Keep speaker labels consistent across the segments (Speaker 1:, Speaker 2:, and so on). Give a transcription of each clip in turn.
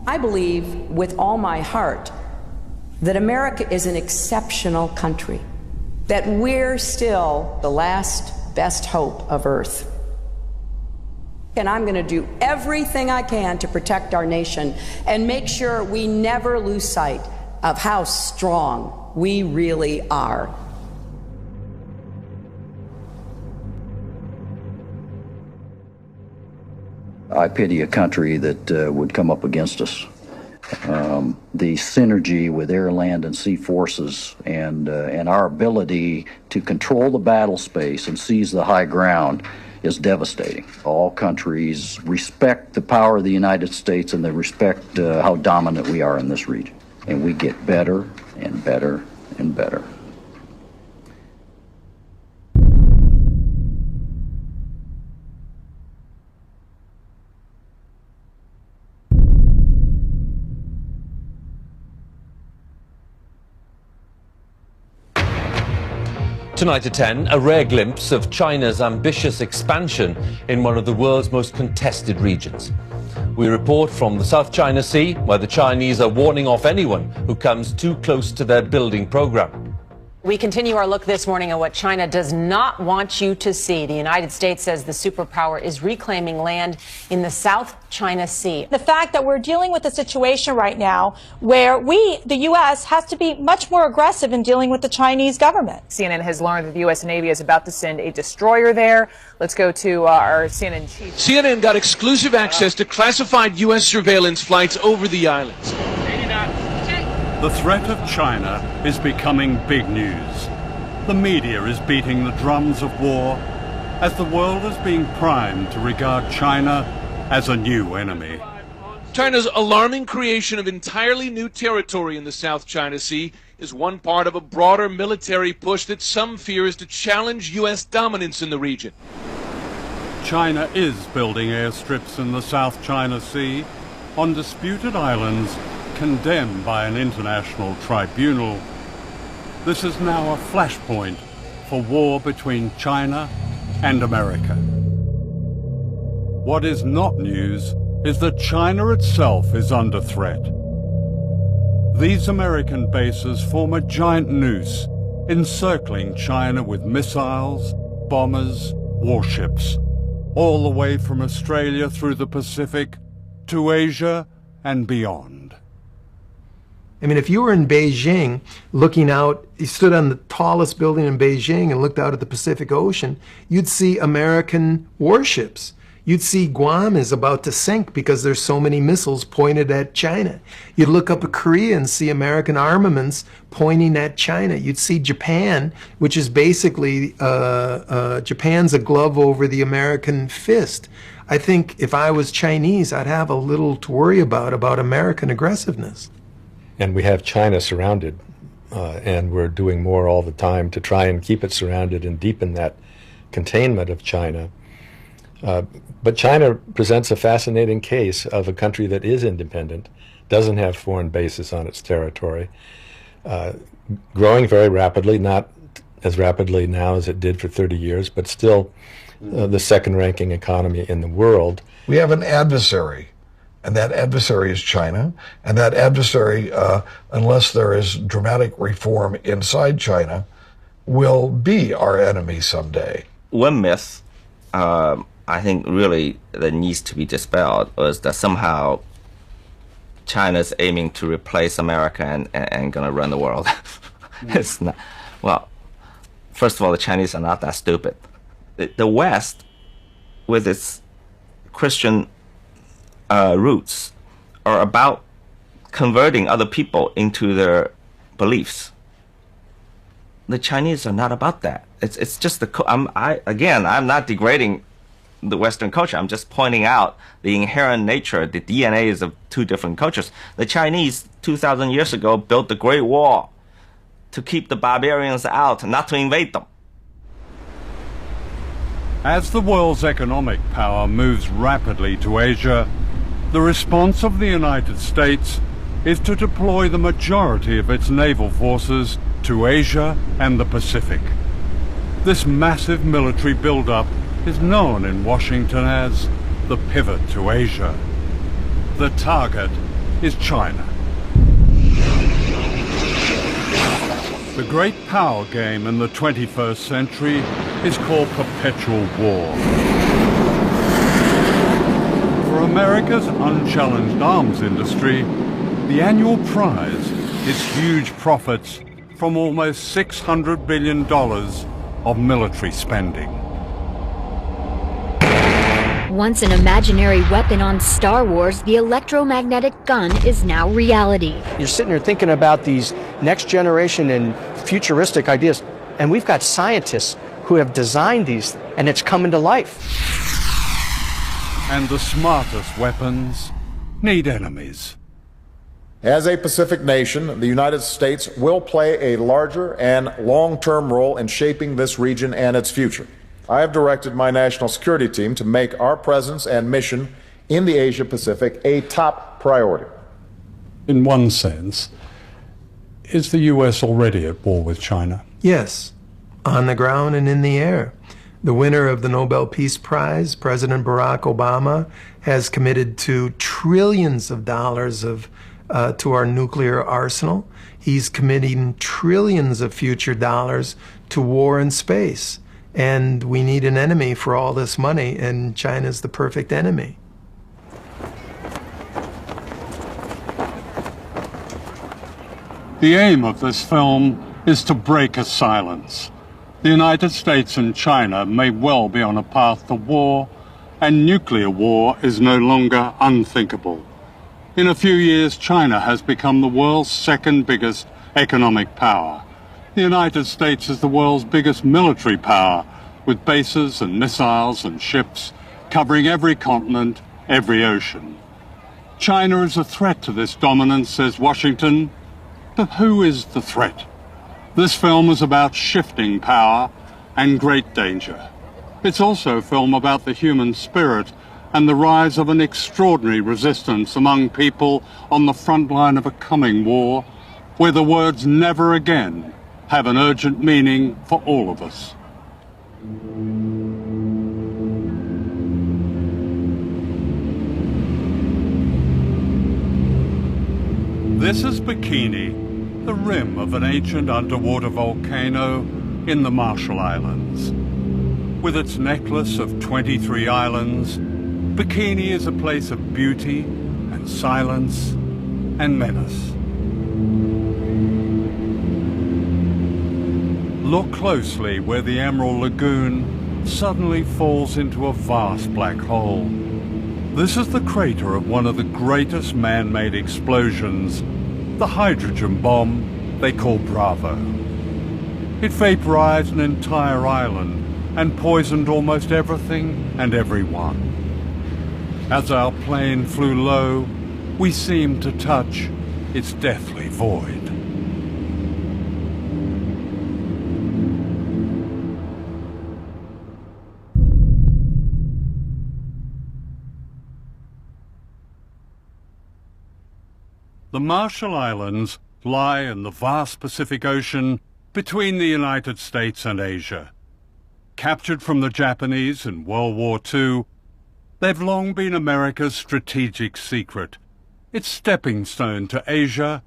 Speaker 1: I believe with all my heart that America is an exceptional country, that we're still the last best hope of Earth. And I'm going to do everything I can to protect our nation and make sure we never lose sight of how strong we really are.
Speaker 2: I pity a country that would come up against us. The synergy with air, land, and sea forces and our ability to control the battle space and seize the high ground is devastating. All countries respect the power of the United States and they respect how dominant we are in this region. And we get better and better and better.
Speaker 3: Tonight at 10, a rare glimpse of China's ambitious expansion in one of the world's most contested regions. We report from the South China Sea, where the Chinese are warning off anyone who comes too close to their building program.
Speaker 4: We continue our look this morning at what China does not want you to see. The United States says the superpower is reclaiming land in the South China Sea.
Speaker 5: The fact that we're dealing with a situation right now where the U.S., has to be much more aggressive in dealing with the Chinese government.
Speaker 6: CNN has learned that the U.S. Navy is about to send a destroyer there. Let's go to our CNN chief.
Speaker 7: CNN got exclusive access to classified U.S. surveillance flights over the islands.
Speaker 8: The threat of China is becoming big news. The media is beating the drums of war as the world is being primed to regard China as a new enemy.
Speaker 7: China's alarming creation of entirely new territory in the South China Sea is one part of a broader military push that some fear is to challenge U.S. dominance in the region.
Speaker 8: China is building airstrips in the South China Sea on disputed islands condemned by an international tribunal. This is now a flashpoint for war between China and America. What is not news is that China itself is under threat. These American bases form a giant noose encircling China with missiles, bombers, warships, all the way from Australia through the Pacific to Asia and beyond.
Speaker 9: I mean, if you were in Beijing looking out, you stood on the tallest building in Beijing and looked out at the Pacific Ocean, you'd see American warships. You'd see Guam is about to sink because there's so many missiles pointed at China. You'd look up at Korea and see American armaments pointing at China. You'd see Japan, which is basically, Japan's a glove over the American fist. I think if I was Chinese, I'd have a little to worry about American aggressiveness.
Speaker 10: And we have China surrounded, and we're doing more all the time to try and keep it surrounded and deepen that containment of China. But China presents a fascinating case of a country that is independent, doesn't have foreign bases on its territory, growing very rapidly, not as rapidly now as it did for 30 years, but still the second-ranking economy in the world.
Speaker 11: We have an adversary. And that adversary is China. And that adversary, unless there is dramatic reform inside China, will be our enemy someday.
Speaker 12: One myth, I think really that needs to be dispelled is that somehow China's aiming to replace America and going to run the world. It's not. Well, first of all, the Chinese are not that stupid. The West, with its Christian roots, are about converting other people into their beliefs. The Chinese are not about that. It's just I'm not degrading the Western culture. I'm just pointing out the inherent nature, the DNAs of two different cultures. The Chinese 2,000 years ago built the Great Wall to keep the barbarians out, not to invade them.
Speaker 8: As the world's economic power moves rapidly to Asia, the response of the United States is to deploy the majority of its naval forces to Asia and the Pacific. This massive military buildup is known in Washington as the pivot to Asia. The target is China. The great power game in the 21st century is called perpetual war. For America's unchallenged arms industry, the annual prize is huge profits from almost $600 billion of military spending.
Speaker 13: Once an imaginary weapon on Star Wars, the electromagnetic gun is now reality.
Speaker 14: You're sitting here thinking about these next generation and futuristic ideas, and we've got scientists who have designed these, and it's coming to life.
Speaker 8: And the smartest weapons need enemies.
Speaker 15: As a Pacific nation, the United States will play a larger and long-term role in shaping this region and its future. I have directed my national security team to make our presence and mission in the Asia-Pacific a top priority.
Speaker 8: In one sense, is the US already at war with China?
Speaker 9: Yes, on the ground and in the air. The winner of the Nobel Peace Prize, President Barack Obama, has committed to trillions of dollars to our nuclear arsenal. He's committing trillions of future dollars to war in space. And we need an enemy for all this money, and China's the perfect enemy.
Speaker 8: The aim of this film is to break a silence. The United States and China may well be on a path to war, and nuclear war is no longer unthinkable. In a few years, China has become the world's second biggest economic power. The United States is the world's biggest military power, with bases and missiles and ships covering every continent, every ocean. China is a threat to this dominance, says Washington. But who is the threat? This film is about shifting power and great danger. It's also a film about the human spirit and the rise of an extraordinary resistance among people on the front line of a coming war, where the words "never again" have an urgent meaning for all of us. This is Bikini, the rim of an ancient underwater volcano in the Marshall Islands. With its necklace of 23 islands, Bikini is a place of beauty and silence and menace. Look closely where the Emerald Lagoon suddenly falls into a vast black hole. This is the crater of one of the greatest man-made explosions, the hydrogen bomb they call Bravo. It vaporized an entire island and poisoned almost everything and everyone. As our plane flew low, we seemed to touch its deathly void. The Marshall Islands lie in the vast Pacific Ocean between the United States and Asia. Captured from the Japanese in World War II, they've long been America's strategic secret, its stepping stone to Asia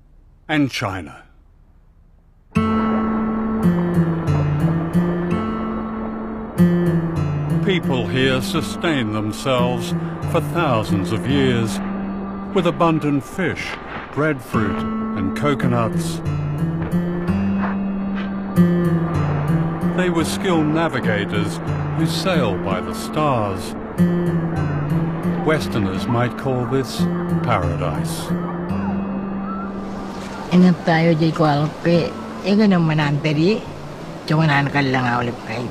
Speaker 8: and China. People here sustain themselves for thousands of years with abundant fish, breadfruit, and coconuts. They were skilled navigators who sail by the stars. Westerners might call this paradise.
Speaker 16: Ingat tayo di kualpe, ega naman anteri, jangan ka lang ulip kay.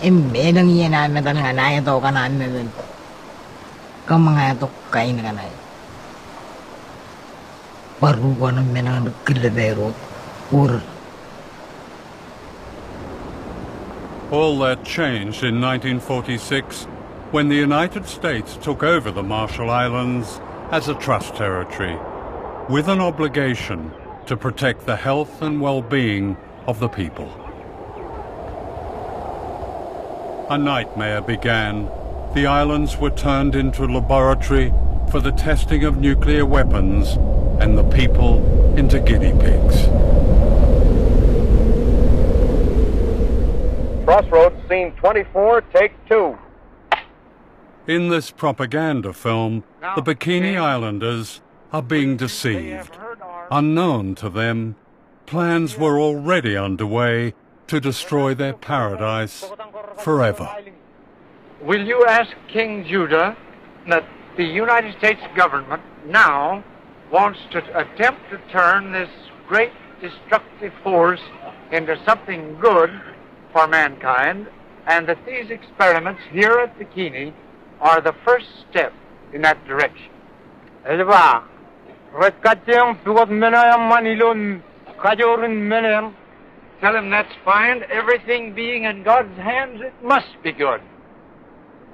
Speaker 16: Embenang yan na tanang anay to kanan na. Kamanga to kay na kanay. Baru ko na menang kilabero or.
Speaker 8: All that changed in 1946 when the United States took over the Marshall Islands as a trust territory, with an obligation to protect the health and well-being of the people. A nightmare began. The islands were turned into a laboratory for the testing of nuclear weapons and the people into guinea pigs.
Speaker 17: Crossroads, scene 24, take 2.
Speaker 8: In this propaganda film, the Bikini Islanders are being deceived. Unknown to them, plans were already underway to destroy their paradise forever.
Speaker 18: Will you ask King Judah that the United States government now wants to attempt to turn this great destructive force into something good for mankind, and that these experiments here at Bikini are the first step in that direction? Tell him that's fine. Everything being in God's hands, it must be good.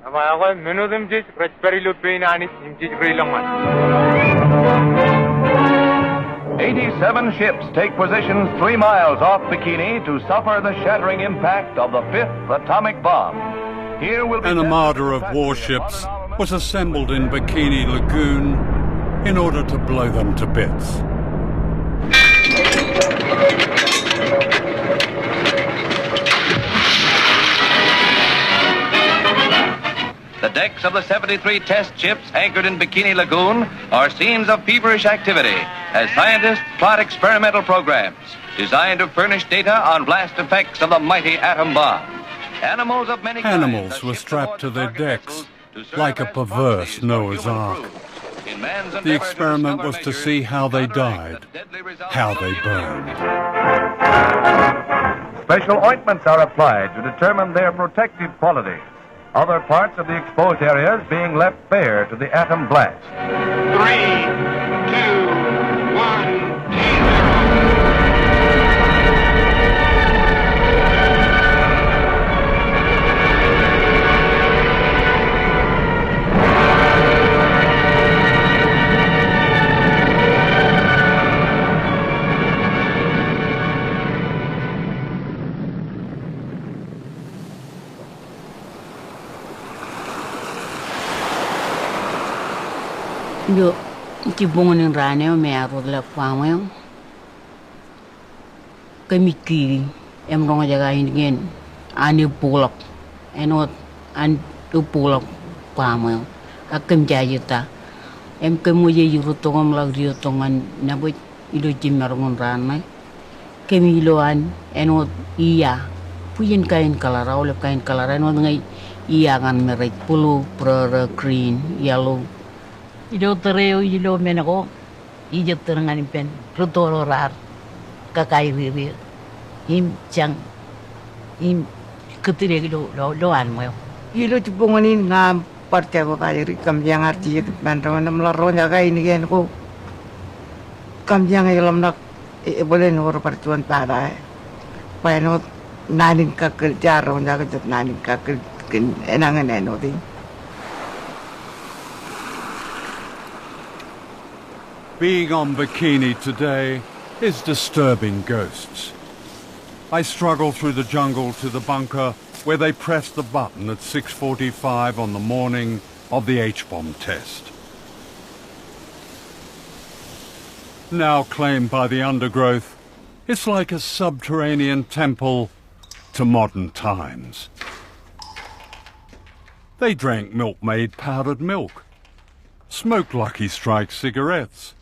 Speaker 17: 87 ships take positions 3 miles off Bikini to suffer the shattering impact of the 5th atomic bomb. Here will be
Speaker 8: An armada of warships was assembled in Bikini Lagoon in order to blow them to bits.
Speaker 17: The decks of the 73 test ships anchored in Bikini Lagoon are scenes of feverish activity as scientists plot experimental programs designed to furnish data on blast effects of the mighty atom bomb. Animals of many kinds
Speaker 8: Animals were strapped to their decks like a perverse Noah's Ark. The experiment was to see how they died, how they burned.
Speaker 17: Special ointments are applied to determine their protective quality. Other parts of the exposed areas being left bare to the atom blast.
Speaker 18: 3, 2, 1.
Speaker 16: Yo, ti bongo ng rane o may arod la kwamo yung kami kiri em rong jaga hingin ani pulak enot an tu pulak kwamo yung akem jayuta em kemu je yurutongam lag riotongan nabut ilo jimarong rane kami iloan enot iya puyin kain kalara oleh kain kalara enot ngai iya kan merek pulu pro green yellow Ilo tereo ilo menako, ilo terangan pen, rutoro rar, kakai riri, him chang, him ketire lo anmo. Ilo cipunganin ngam parte ko kaya kam yang arti mandawan namlaro jaga ini kan ko kam yang ilam nak boleh nor pertuan pada, pano nanin kakil jaro jaga jat nanin kakil enangan enoti.
Speaker 8: Being on Bikini today is disturbing ghosts. I struggle through the jungle to the bunker where they pressed the button at 6:45 on the morning of the H-bomb test. Now claimed by the undergrowth, it's like a subterranean temple to modern times. They drank milk-made powdered milk, smoked Lucky Strike cigarettes,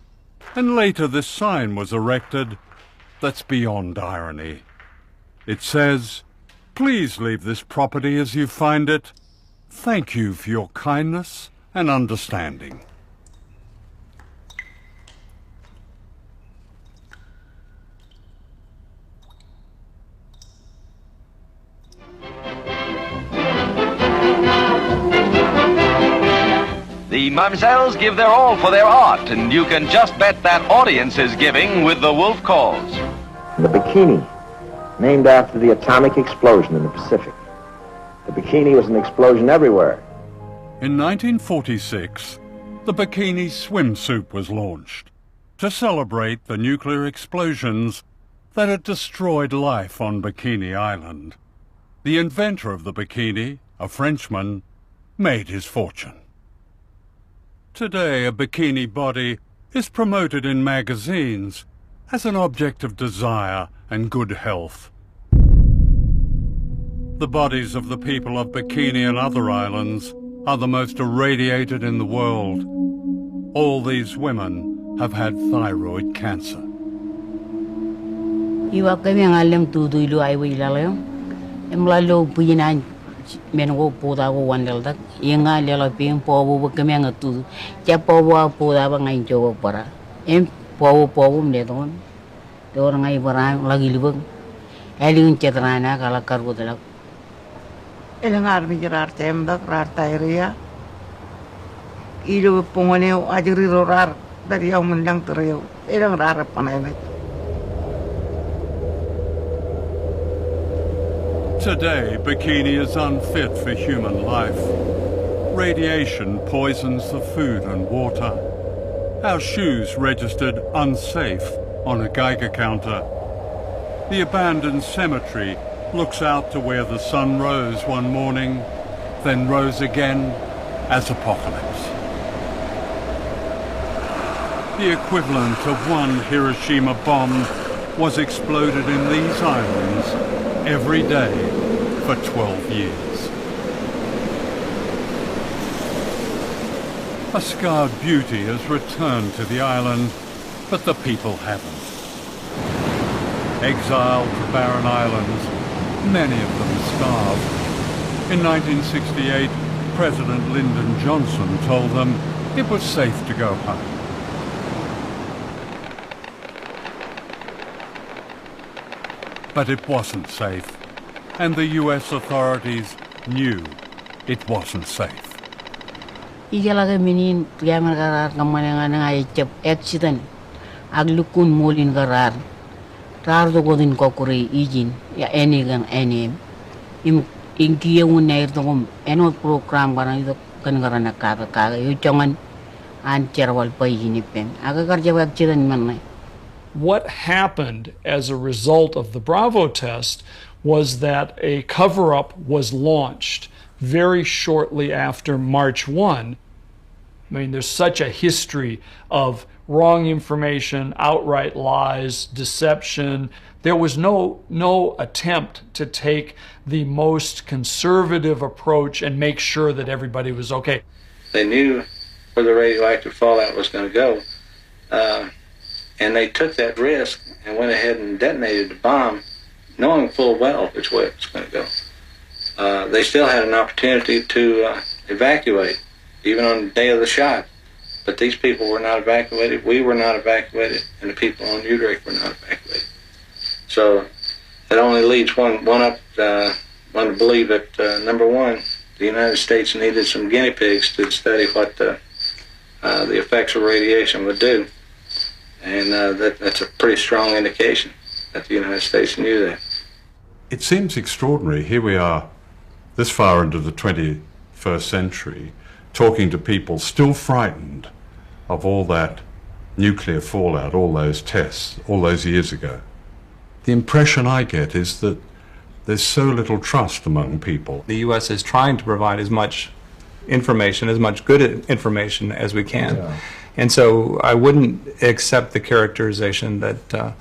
Speaker 8: and later this sign was erected that's beyond irony. It says, "Please leave this property as you find it. Thank you for your kindness and understanding."
Speaker 17: The Mamsells give their all for their art, and you can just bet that audience is giving with the wolf calls.
Speaker 19: The Bikini, named after the atomic explosion in the Pacific. The Bikini was an explosion everywhere.
Speaker 8: In 1946, the Bikini swimsuit was launched to celebrate the nuclear explosions that had destroyed life on Bikini Island. The inventor of the Bikini, a Frenchman, made his fortune. Today, a bikini body is promoted in magazines as an object of desire and good health. The bodies of the people of Bikini and other islands are the most irradiated in the world. All these women have had thyroid cancer.
Speaker 16: Iwa kami ang alam tudo ilo ay wilalang. Emlalo puyinan mengo poda ko wandaldak. Yang alala ping pobo kami ang tudo. Ja pobo poda ba ngayon jowo para. Pobo mledon. Dor ngai bara lagi libang. Elin cetrana kala karbo dalak. Elang armi gerar temdak rartairia. Ilo pongoneo ajuri rorar dari yang mendang tereu. Elang rar panai.
Speaker 8: Today, Bikini is unfit for human life. Radiation poisons the food and water. Our shoes registered unsafe on a Geiger counter. The abandoned cemetery looks out to where the sun rose one morning, then rose again as apocalypse. The equivalent of one Hiroshima bomb was exploded in these islands every day for 12 years. A scarred beauty has returned to the island, but the people haven't. Exiled to barren islands, many of them starved. In 1968, President Lyndon Johnson told them it was safe to go home. But it wasn't safe, and the US authorities knew it wasn't safe.
Speaker 16: Ijalaga minin tiyaman karar kamananga nga icap accident aglukun molin karar tardo godin kokuri ijin ya enigan enim im inkiya unair tongom enot program karang itu kan karana kaga yu jongan an cerwal payinipen aga karja accident manne.
Speaker 20: What happened as a result of the Bravo test was that a cover-up was launched very shortly after March 1. I mean, there's such a history of wrong information, outright lies, deception. There was no attempt to take the most conservative approach and make sure that everybody was okay.
Speaker 21: They knew where the radioactive fallout was going to go. And they took that risk and went ahead and detonated the bomb, knowing full well which way it was going to go. They still had an opportunity to evacuate, even on the day of the shot. But these people were not evacuated, we were not evacuated, and the people on Utrecht were not evacuated. So it only leads one to believe that, number one, the United States needed some guinea pigs to study what the effects of radiation would do. And that's a pretty strong indication that the United States knew that.
Speaker 8: It seems extraordinary. Here we are, this far into the 21st century, talking to people still frightened of all that nuclear fallout, all those tests, all those years ago. The impression I get is that there's so little trust among people.
Speaker 22: The U.S. is trying to provide as much information, as much good information as we can. Yeah. And so I wouldn't accept the characterization that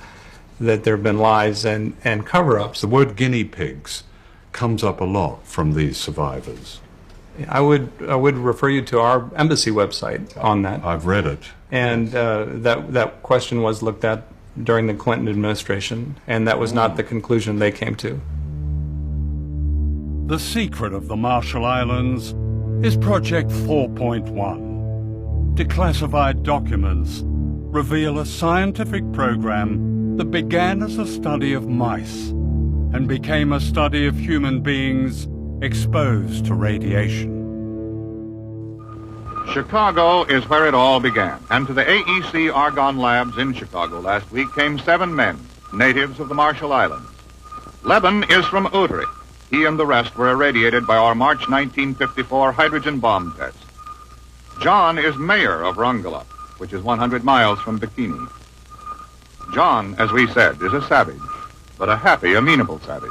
Speaker 22: that there have been lies and cover-ups.
Speaker 8: The word guinea pigs comes up a lot from these survivors.
Speaker 22: I would refer you to our embassy website on that.
Speaker 8: I've read it.
Speaker 22: And that question was looked at during the Clinton administration, and that was not the conclusion they came to.
Speaker 8: The secret of the Marshall Islands is Project 4.1. Declassified documents reveal a scientific program that began as a study of mice and became a study of human beings exposed to radiation.
Speaker 23: Chicago is where it all began, and to the AEC Argonne Labs in Chicago last week came 7 men, natives of the Marshall Islands. Leben is from Utrecht. He and the rest were irradiated by our March 1954 hydrogen bomb test. John is mayor of Rongelap, which is 100 miles from Bikini. John, as we said, is a savage, but a happy, amenable savage.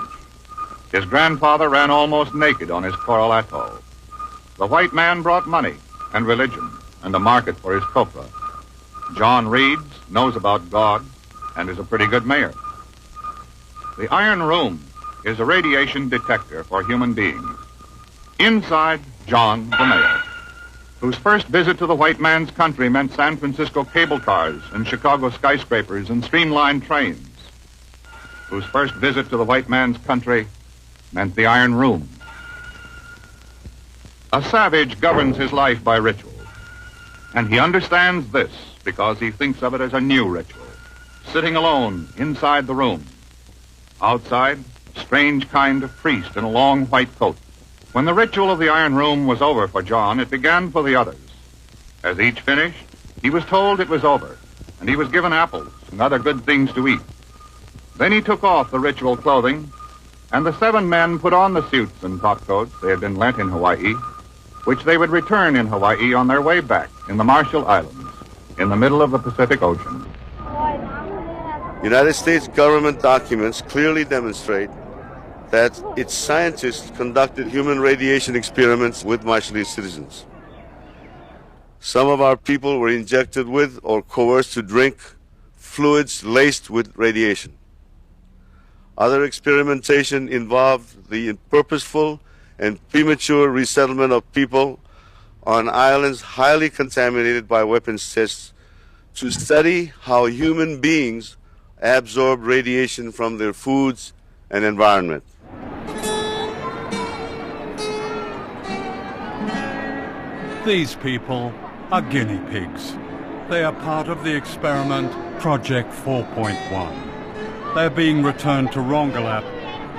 Speaker 23: His grandfather ran almost naked on his coral atoll. The white man brought money and religion and a market for his copra. John reads, knows about God, and is a pretty good mayor. The Iron Room is a radiation detector for human beings. Inside, John, the mayor, whose first visit to the white man's country meant San Francisco cable cars and Chicago skyscrapers and streamlined trains, whose first visit to the white man's country meant the Iron Room. A savage governs his life by ritual, and he understands this because he thinks of it as a new ritual, sitting alone inside the room. Outside, strange kind of priest in a long white coat. When the ritual of the Iron Room was over for John, it began for the others. As each finished, he was told it was over, and he was given apples and other good things to eat. Then he took off the ritual clothing, and the 7 men put on the suits and topcoats they had been lent in Hawaii, which they would return in Hawaii on their way back in the Marshall Islands, in the middle of the Pacific Ocean.
Speaker 1: United States government documents clearly demonstrate that its scientists conducted human radiation experiments with Marshallese citizens. Some of our people were injected with or coerced to drink fluids laced with radiation. Other experimentation involved the purposeful and premature resettlement of people on islands highly contaminated by weapons tests to study how human beings absorb radiation from their foods and environment.
Speaker 8: These people are guinea pigs. They are part of the experiment Project 4.1. They're being returned to Rongelap,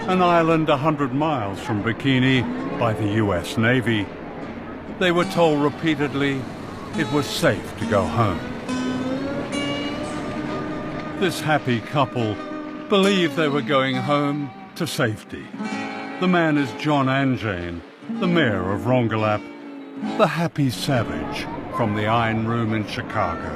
Speaker 8: an island 100 miles from Bikini, by the US Navy. They were told repeatedly it was safe to go home. This happy couple believed they were going home to safety. The man is John Anjane, the mayor of Rongelap, the happy savage from the Iron Room in Chicago.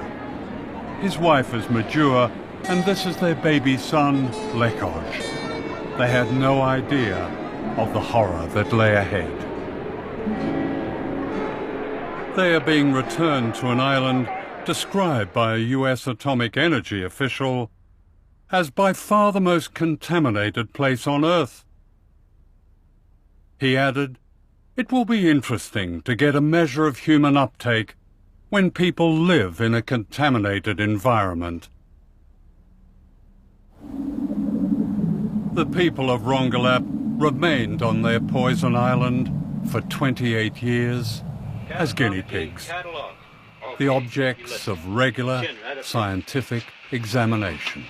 Speaker 8: His wife is Majua, and this is their baby son, Lekoj. They had no idea of the horror that lay ahead. They are being returned to an island described by a US atomic energy official as by far the most contaminated place on Earth. He added, "It will be interesting to get a measure of human uptake when people live in a contaminated environment." The people of Rongelap remained on their poison island for 28 years as guinea pigs, the objects of regular scientific examination.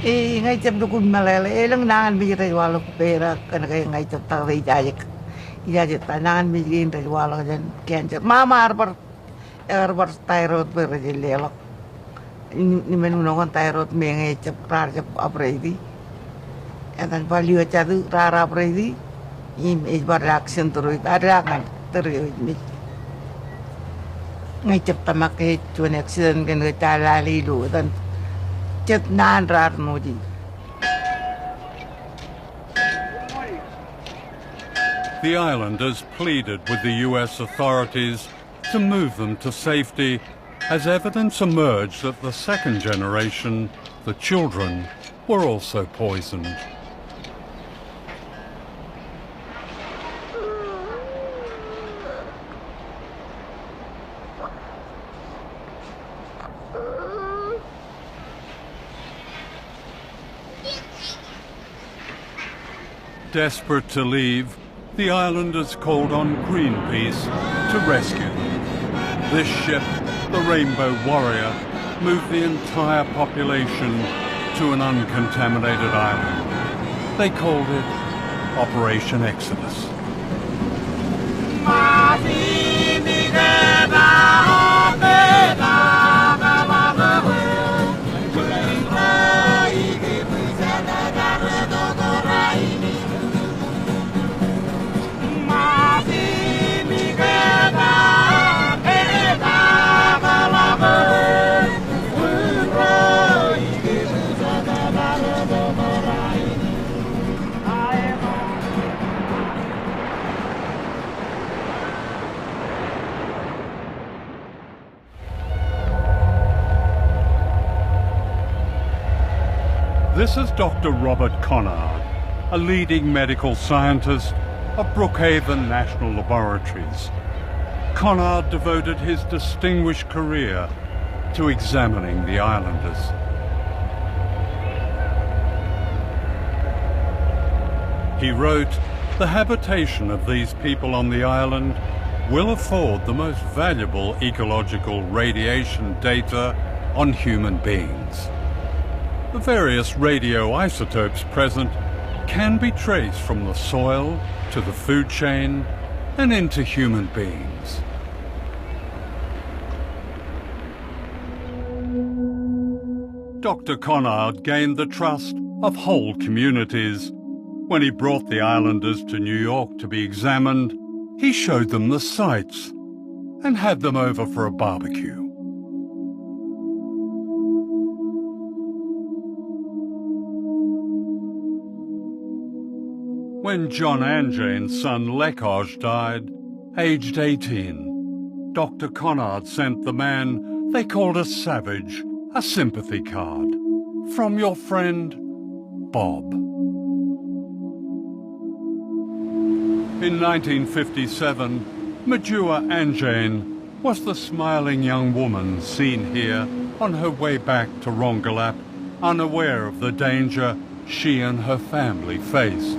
Speaker 16: Ngay chăm nó cũng mà lại lang nangan mi ray walo pera kan kay ngay cham ta ray jajak ta nangan mi gin ray walo jan kian cham mama arbar tyrod per jelelok ni menu kon tyrod me ngay cham rar cham apredi etan value chadu rara apredi im bar reaction terus ada kan terus mi ngay cham tamak ke chun accident kan ke chala lilu tan
Speaker 8: The islanders pleaded with the US authorities to move them to safety as evidence emerged that the second generation, the children, were also poisoned. Desperate to leave, the islanders called on Greenpeace to rescue them. This ship, the Rainbow Warrior, moved the entire population to an uncontaminated island. They called it Operation Exodus. This is Dr. Robert Conard, a leading medical scientist of Brookhaven National Laboratories. Conard devoted his distinguished career to examining the islanders. He wrote, "The habitation of these people on the island will afford the most valuable ecological radiation data on human beings. The various radioisotopes present can be traced from the soil to the food chain and into human beings." Dr. Conard gained the trust of whole communities. When he brought the islanders to New York to be examined, he showed them the sights and had them over for a barbecue. When John Anjane's son Lekoj died, aged 18, Dr. Conard sent the man they called a savage a sympathy card from your friend, Bob. In 1957, Majua Anjane was the smiling young woman seen here on her way back to Rongelap, unaware of the danger she and her family faced.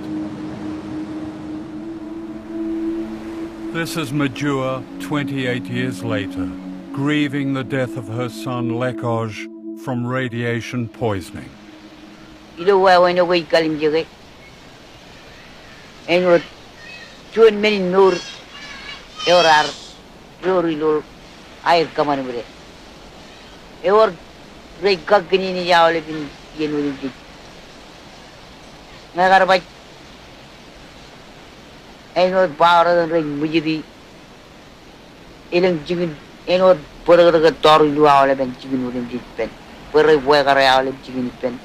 Speaker 8: This is Majua 28 years later, grieving the death of her son Lekoj from radiation poisoning.
Speaker 2: Chuan many nur eurar rurilur air kaman bre eor rei gagni ni jawle bin yenuri di nagar bai enor baara rei mujidi eleng jigin enor peraga toru jawle ben jigin urin di pen pere wegare jawle jigin pen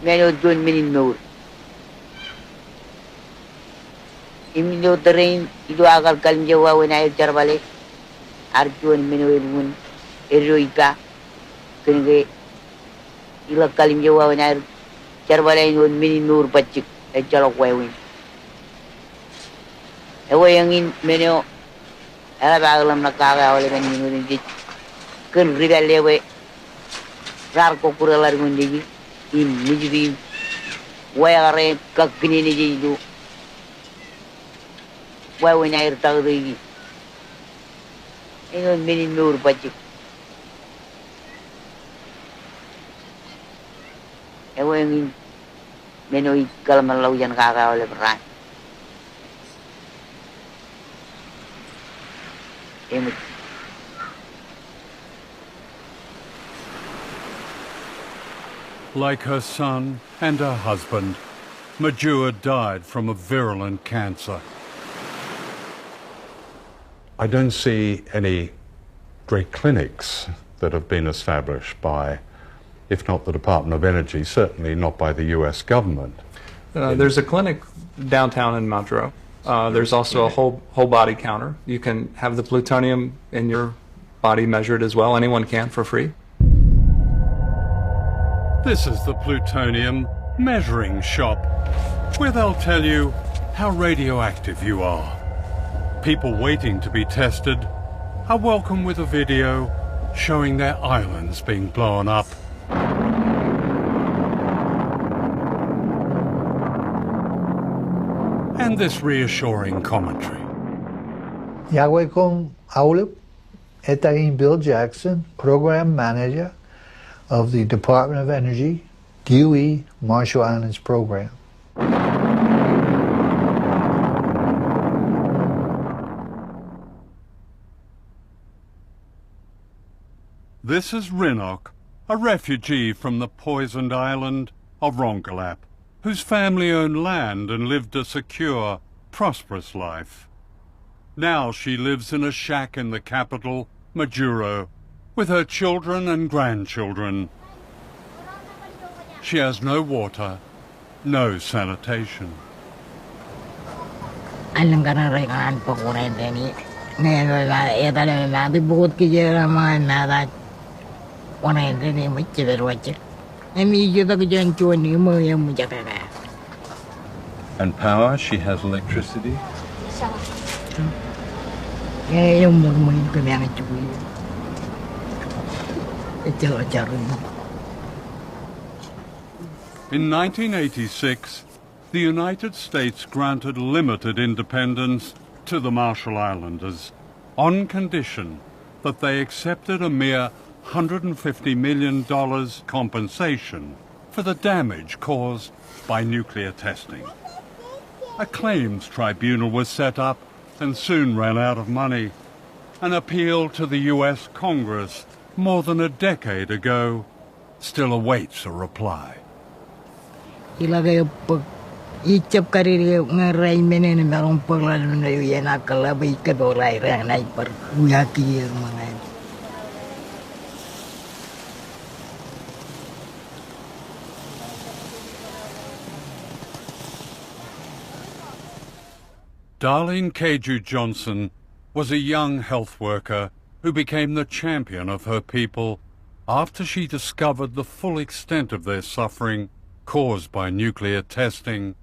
Speaker 2: meno chuan many nur Imino terrain itu agar kalim jawa when I jarbale arjuan minuun eroika kenge ila kalim jawa when I jarbale nun mini nur pacik jalok wewin ewe yang in menyo era bagalam nakaga oleh ben minuun dit kun ribel lewe rar ko kuralar ngundi in mijdi wayare kakini ni jidu why when I retire the many nur budget. And when Menoi Kalamalau and Gaga olive ran.
Speaker 8: Like her son and her husband, Majua died from a virulent cancer. I don't see any great clinics that have been established by, if not the Department of Energy, certainly not by the US government.
Speaker 22: There's a clinic downtown in Montreux. There's also a whole body counter. You can have the plutonium in your body measured as well. Anyone can for free.
Speaker 8: This is the plutonium measuring shop, where they'll tell you how radioactive you are. People waiting to be tested are welcome with a video showing their islands being blown up. And this reassuring commentary.
Speaker 3: Yahweh Kong Aulip, Etaim Bill Jackson, Program Manager of the Department of Energy, DOE Marshall Islands Program.
Speaker 8: This is Rinok, a refugee from the poisoned island of Rongelap, whose family owned land and lived a secure, prosperous life. Now she lives in a shack in the capital, Majuro, with her children and grandchildren. She has no water, no sanitation.
Speaker 16: Alam ka na rin ang pagkurente ni ngayon na di bukod ki jera mga nadat kurente ni machiver wache
Speaker 4: And power, she has electricity.
Speaker 8: In 1986, the United States granted limited independence to the Marshall Islanders on condition that they accepted a mere $150 million compensation for the damage caused by nuclear testing. A claims tribunal was set up and soon ran out of money. An appeal to the US Congress more than a decade ago still awaits a reply.
Speaker 16: Icap karir ngarai menen merong penglalu na yana kalabai kedolai ranai per uyaki mangai.
Speaker 8: Darlene Keju Johnson was a young health worker who became the champion of her people after she discovered the full extent of their suffering caused by nuclear testing,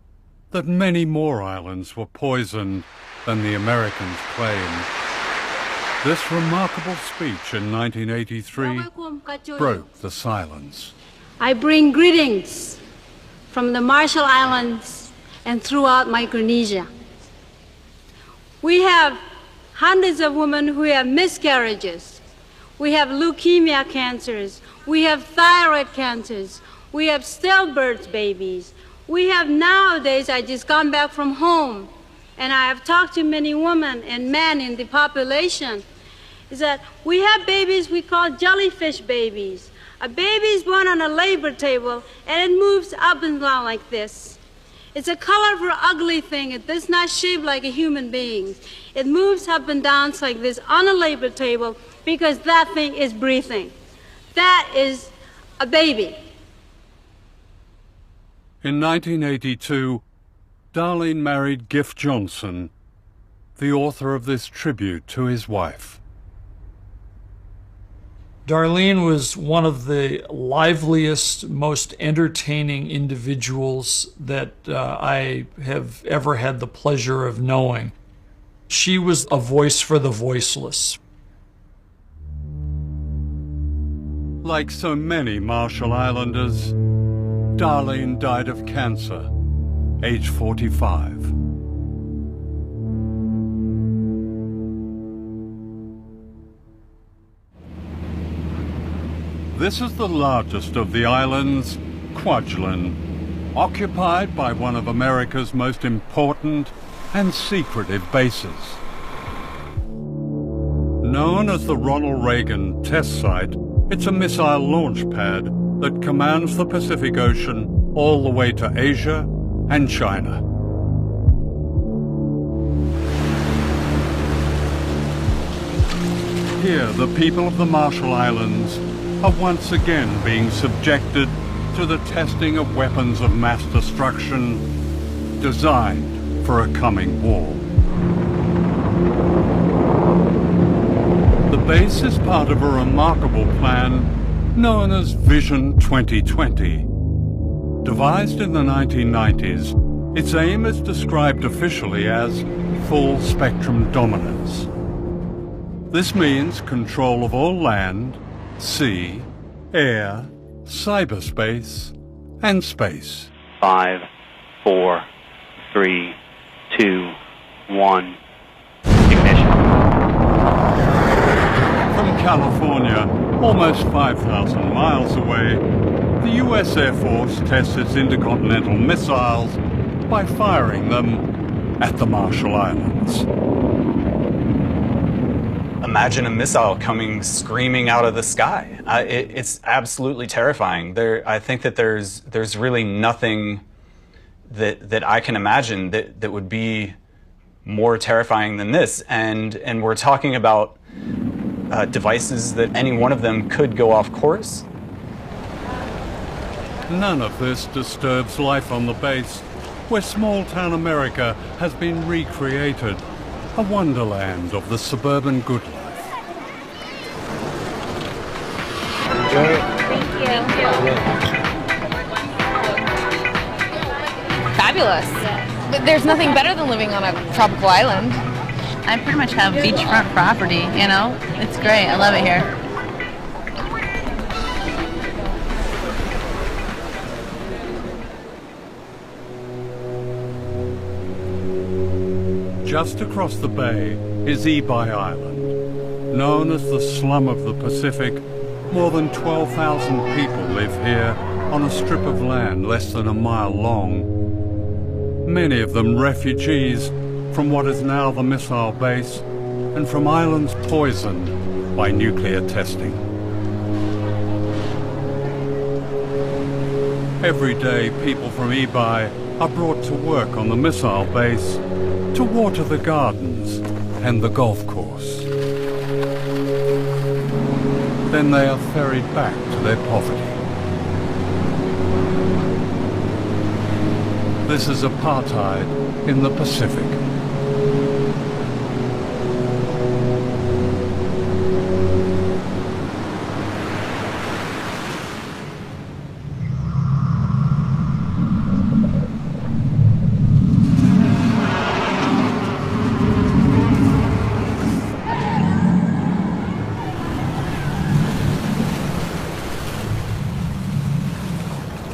Speaker 8: that many more islands were poisoned than the Americans claimed. This remarkable speech in 1983 broke the silence.
Speaker 5: I bring greetings from the Marshall Islands and throughout Micronesia. We have hundreds of women who have miscarriages. We have leukemia cancers. We have thyroid cancers. We have stillbirth babies. We have nowadays, I just gone back from home, and I have talked to many women and men in the population, is that we have babies we call jellyfish babies. A baby is born on a labor table, and it moves up and down like this. It's a colorful, ugly thing. It does not shape like a human being. It moves up and down like this on a labor table because that thing is breathing. That is a baby.
Speaker 8: In 1982, Darlene married Giff Johnson, the author of this tribute to his wife.
Speaker 20: Darlene was one of the liveliest, most entertaining individuals that I have ever had the pleasure of knowing. She was a voice for the voiceless.
Speaker 8: Like so many Marshall Islanders, Darlene died of cancer, age 45. This is the largest of the islands, Kwajalein, occupied by one of America's most important and secretive bases. Known as the Ronald Reagan Test Site, it's a missile launch pad that commands the Pacific Ocean all the way to Asia and China. Here, the people of the Marshall Islands are once again being subjected to the testing of weapons of mass destruction designed for a coming war. The base is part of a remarkable plan known as Vision 2020. Devised in the 1990s, its aim is described officially as full spectrum dominance. This means control of all land, sea, air, cyberspace, and space.
Speaker 6: 5, 4, 3, 2, 1, ignition.
Speaker 8: From California, almost 5,000 miles away, the U.S. Air Force tests its intercontinental missiles by firing them at the Marshall Islands.
Speaker 24: Imagine a missile coming screaming out of the sky. It's absolutely terrifying. I think that there's really nothing that I can imagine that would be more terrifying than this. And we're talking about devices that any one of them could go off course.
Speaker 8: None of this disturbs life on the base, where small-town America has been recreated, a wonderland of the suburban good life.
Speaker 6: Thank you.
Speaker 7: fabulous. But there's nothing better than living on a tropical island.
Speaker 10: I pretty much have beachfront property, you know? It's great. I love it here.
Speaker 8: Just across the bay is Ibai Island. Known as the slum of the Pacific, more than 12,000 people live here on a strip of land less than a mile long. Many of them refugees from what is now the missile base and from islands poisoned by nuclear testing. Every day, people from Ibai are brought to work on the missile base to water the gardens and the golf course. Then they are ferried back to their poverty. This is apartheid in the Pacific.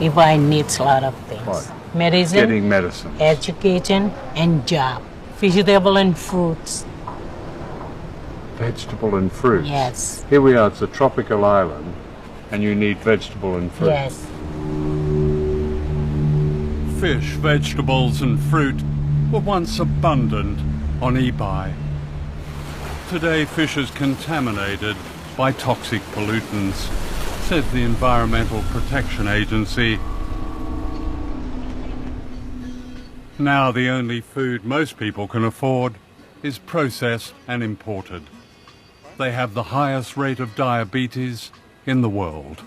Speaker 16: Ibai needs a lot of things.
Speaker 8: What?
Speaker 16: Medicine,
Speaker 8: Getting medicine.
Speaker 16: education, and job. Vegetable and fruits.
Speaker 8: Vegetable and fruits.
Speaker 16: Yes.
Speaker 8: Here we are, it's a tropical island, and you need vegetable and fruit.
Speaker 16: Yes.
Speaker 8: Fish, vegetables and fruit were once abundant on Ibai. Today fish is contaminated by toxic pollutants, says the Environmental Protection Agency. Now the only food most people can afford is processed and imported. They have the highest rate of diabetes in the world.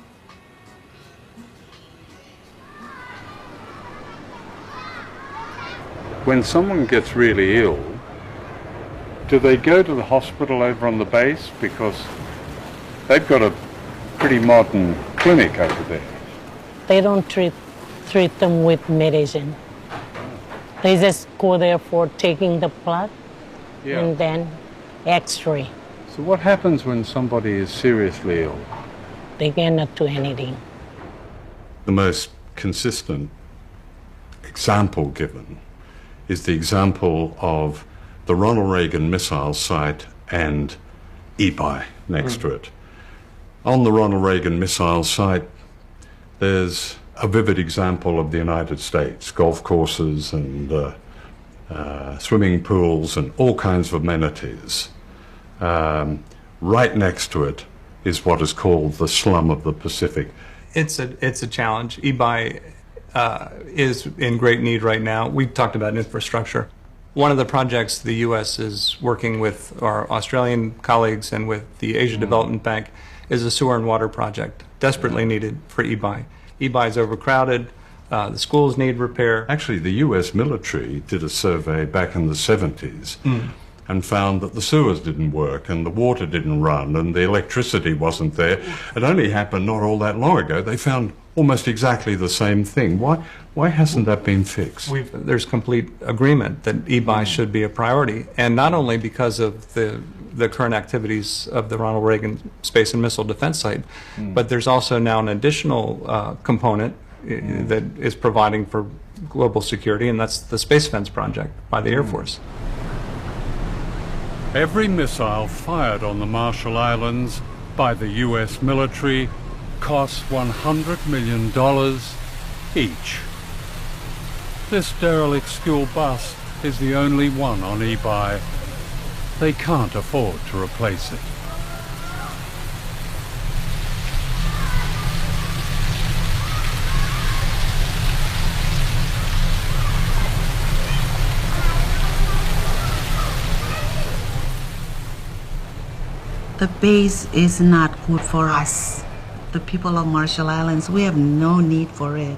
Speaker 8: When someone gets really ill, do they go to the hospital over on the base? Because they've got a pretty modern clinic over there.
Speaker 16: They don't treat them with medicine. They just go there for taking the blood and then x-ray.
Speaker 8: So what happens when somebody is seriously ill?
Speaker 16: They cannot do anything.
Speaker 8: The most consistent example given is the example of the Ronald Reagan missile site and Ibai next to it. On the Ronald Reagan missile site, there's a vivid example of the United States, golf courses and swimming pools and all kinds of amenities. Right next to it is what is called the slum of the Pacific.
Speaker 22: It's a challenge. Ibai is in great need right now. We've talked about infrastructure. One of the projects the U.S. is working with our Australian colleagues and with the Asia Development Bank is a sewer and water project, desperately needed for Ibai. Ibai is overcrowded, the schools need repair.
Speaker 8: Actually, the U.S. military did a survey back in the 70s and found that the sewers didn't work and the water didn't run and the electricity wasn't there. It only happened not all that long ago. They found almost exactly the same thing. Why hasn't that been fixed?
Speaker 22: There's complete agreement that Ibai should be a priority, and not only because of the current activities of the Ronald Reagan Space and Missile Defense Site, but there's also now an additional component that is providing for global security, and that's the Space Fence project by the Air Force.
Speaker 8: Every missile fired on the Marshall Islands by the U.S. military costs $100 million each. This derelict school bus is the only one on Ibai. They can't afford to replace it.
Speaker 11: The base is not good for us. The people of Marshall Islands, we have no need for it.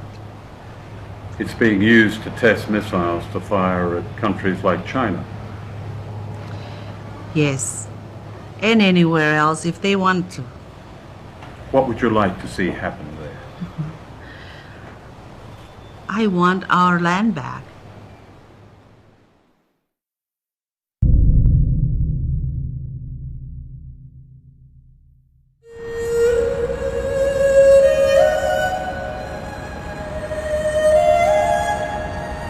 Speaker 8: It's being used to test missiles to fire at countries like China.
Speaker 11: Yes, and anywhere else if they want to.
Speaker 8: What would you like to see happen there?
Speaker 11: I want our land back.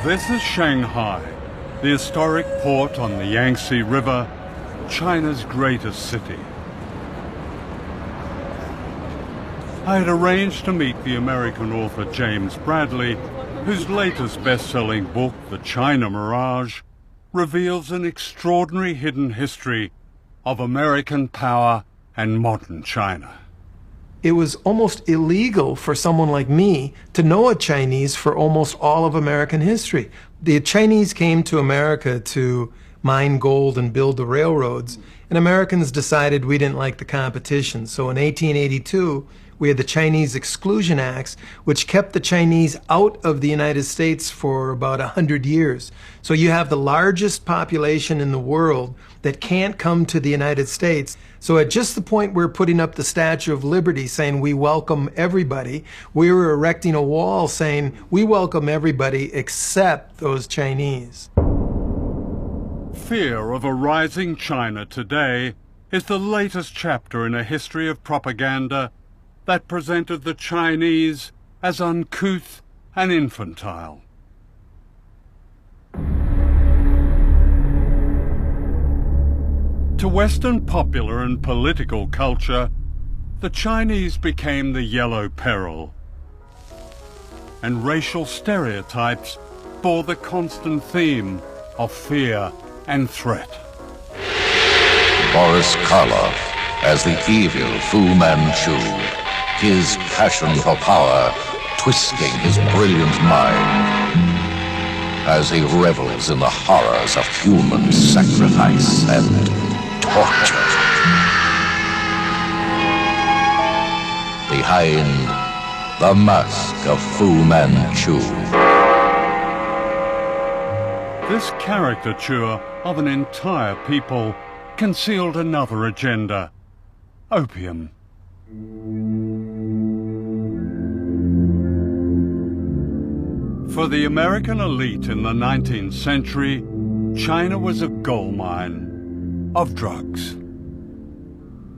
Speaker 8: This is Shanghai, the historic port on the Yangtze River, China's greatest city. I had arranged to meet the American author James Bradley, whose latest best-selling book, The China Mirage, reveals an extraordinary hidden history of American power and modern China.
Speaker 9: It was almost illegal for someone like me to know a Chinese for almost all of American history. The Chinese came to America to mine gold and build the railroads, and Americans decided we didn't like the competition. So in 1882, we had the Chinese Exclusion Acts, which kept the Chinese out of the United States for about 100 years. So you have the largest population in the world that can't come to the United States. So at just the point we're putting up the Statue of Liberty saying we welcome everybody, we were erecting a wall saying we welcome everybody except those Chinese.
Speaker 8: Fear of a rising China today is the latest chapter in a history of propaganda that presented the Chinese as uncouth and infantile. To Western popular and political culture, the Chinese became the yellow peril, and racial stereotypes bore the constant theme of fear and threat.
Speaker 12: Boris Karloff as the evil Fu Manchu, his passion for power twisting his brilliant mind as he revels in the horrors of human sacrifice and torture. Behind the mask of Fu Manchu.
Speaker 8: This caricature of an entire people concealed another agenda: opium. For the American elite in the 19th century, China was a gold mine of drugs.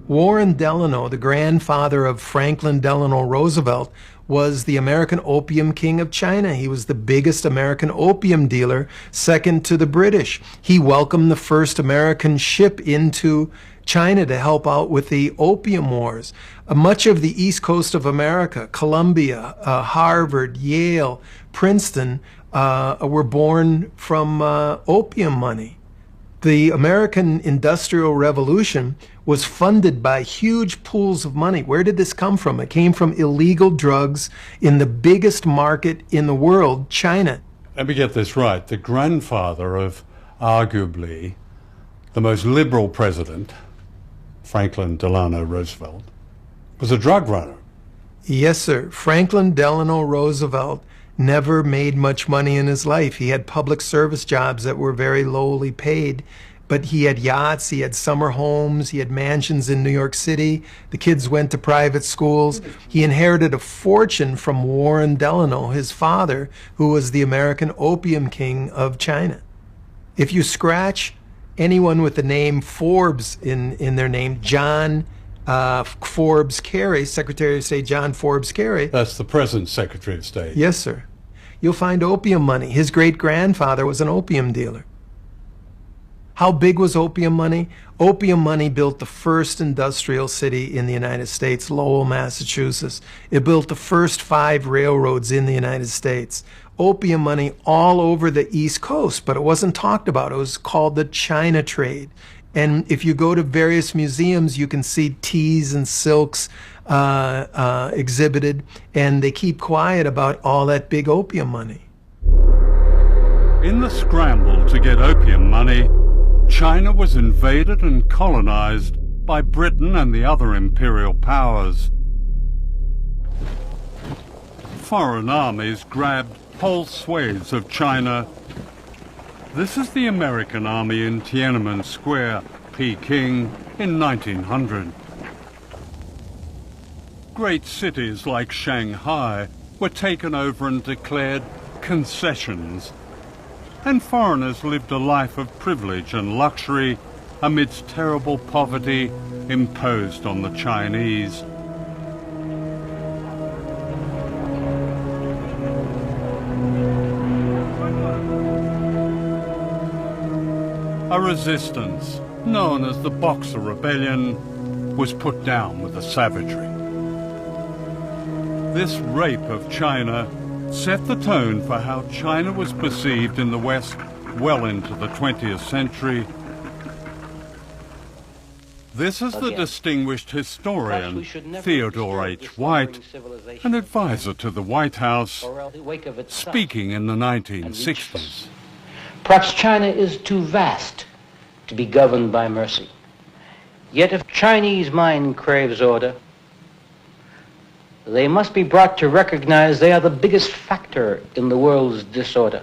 Speaker 9: Warren Delano, the grandfather of Franklin Delano Roosevelt, was the American opium king of China. He was the biggest American opium dealer, second to the British. He welcomed the first American ship into China to help out with the opium wars. Much of the east coast of America, Columbia, Harvard, Yale, Princeton, were born from opium money. The American Industrial Revolution was funded by huge pools of money. Where did this come from? It came from illegal drugs in the biggest market in the world, China.
Speaker 8: Let me get this right. The grandfather of arguably the most liberal president, Franklin Delano Roosevelt, was a drug runner.
Speaker 9: Yes, sir. Franklin Delano Roosevelt never made much money in his life. He had public service jobs that were very lowly paid, but he had yachts, he had summer homes, he had mansions in New York City. The kids went to private schools. He inherited a fortune from Warren Delano, his father, who was the American opium king of China. If you scratch anyone with the name Forbes in their name, John Forbes Carey, Secretary of State John Forbes Carey.
Speaker 8: That's the present Secretary of State.
Speaker 9: Yes, sir. You'll find opium money. His great-grandfather was an opium dealer. How big was opium money? Opium money built the first industrial city in the United States, Lowell, Massachusetts. It built the first 5 railroads in the United States. Opium money all over the East Coast, but it wasn't talked about. It was called the China trade. And if you go to various museums, you can see teas and silks exhibited, and they keep quiet about all that big opium money.
Speaker 8: In the scramble to get opium money, China was invaded and colonized by Britain and the other imperial powers. Foreign armies grabbed whole swathes of China. This is the American army in Tiananmen Square, Peking, in 1900. Great cities like Shanghai were taken over and declared concessions, and foreigners lived a life of privilege and luxury amidst terrible poverty imposed on the Chinese. A resistance, known as the Boxer Rebellion, was put down with the savagery. This rape of China set the tone for how China was perceived in the West well into the 20th century. This is the distinguished historian Theodore H. White, an advisor to the White House, speaking in the 1960s.
Speaker 13: Perhaps China is too vast to be governed by mercy. Yet if Chinese mind craves order, they must be brought to recognize they are the biggest factor in the world's disorder.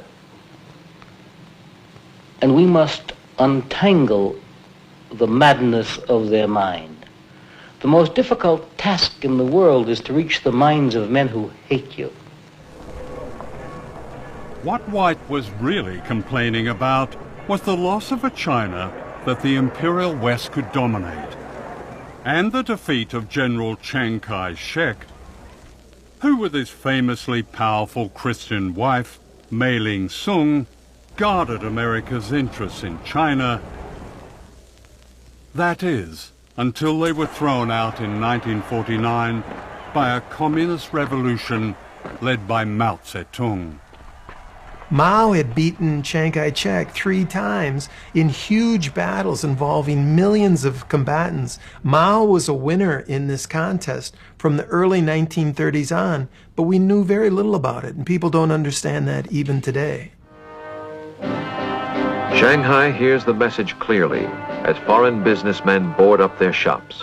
Speaker 13: And we must untangle the madness of their mind. The most difficult task in the world is to reach the minds of men who hate you.
Speaker 8: What White was really complaining about was the loss of a China that the Imperial West could dominate, and the defeat of General Chiang Kai-shek, who with his famously powerful Christian wife, Mei Ling-sung, guarded America's interests in China. That is, until they were thrown out in 1949 by a communist revolution led by Mao Zedong.
Speaker 9: Mao had beaten Chiang Kai-shek 3 times in huge battles involving millions of combatants. Mao was a winner in this contest from the early 1930s on, but we knew very little about it, and people don't understand that even today.
Speaker 14: Shanghai hears the message clearly as foreign businessmen board up their shops.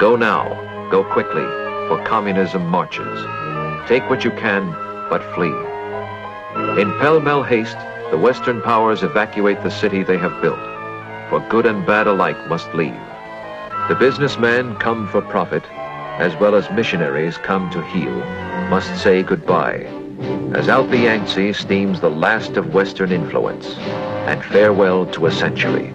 Speaker 14: Go now, go quickly, for communism marches. Take what you can, but flee. In pell-mell haste, the Western powers evacuate the city they have built, for good and bad alike must leave. The businessmen come for profit, as well as missionaries come to heal, must say goodbye, as out the Yangtze steams the last of Western influence, and farewell to a century.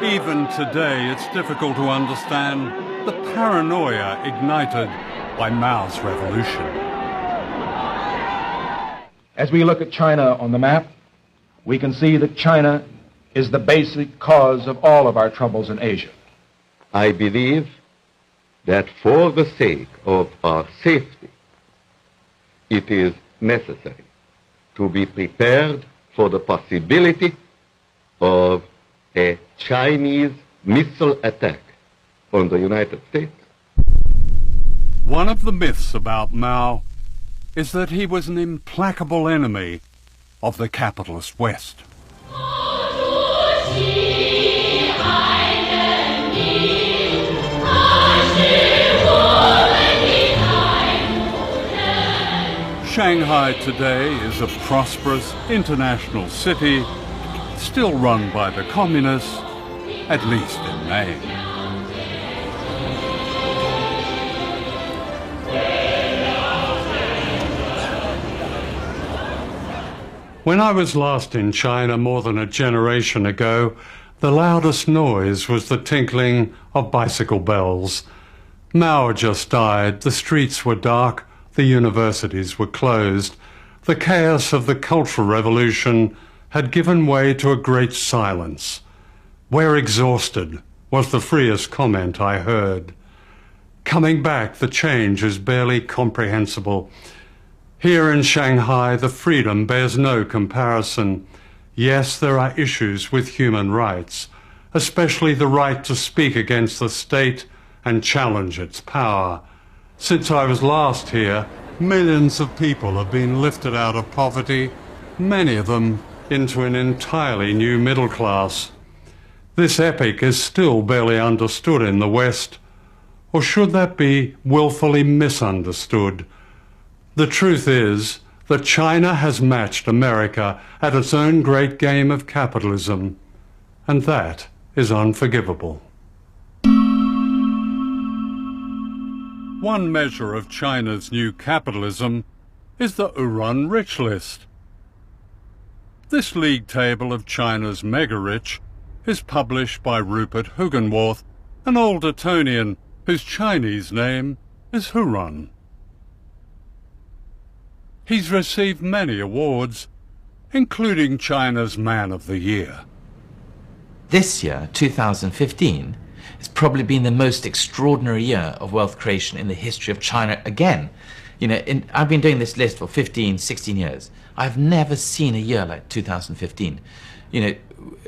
Speaker 8: Even today, it's difficult to understand the paranoia ignited by Mao's revolution.
Speaker 15: As we look at China on the map, we can see that China is the basic cause of all of our troubles in Asia.
Speaker 18: I believe that for the sake of our safety, it is necessary to be prepared for the possibility of a Chinese missile attack on the United States.
Speaker 8: One of the myths about Mao is that he was an implacable enemy of the capitalist West. Shanghai today is a prosperous international city, still run by the communists, at least in name. When I was last in China more than a generation ago, the loudest noise was the tinkling of bicycle bells. Mao had just died, the streets were dark, the universities were closed. The chaos of the Cultural Revolution had given way to a great silence. "We're exhausted," was the freest comment I heard. Coming back, the change is barely comprehensible. Here in Shanghai, the freedom bears no comparison. Yes, there are issues with human rights, especially the right to speak against the state and challenge its power. Since I was last here, millions of people have been lifted out of poverty, many of them into an entirely new middle class. This epic is still barely understood in the West, or should that be willfully misunderstood? The truth is that China has matched America at its own great game of capitalism, and that is unforgivable. One measure of China's new capitalism is the Uran Rich List. This league table of China's mega-rich is published by Rupert Hugenworth, an old Etonian whose Chinese name is Huran. He's received many awards, including China's Man of the Year.
Speaker 17: This year, 2015, has probably been the most extraordinary year of wealth creation in the history of China again. You know, I've been doing this list for 15, 16 years. I've never seen a year like 2015. You know,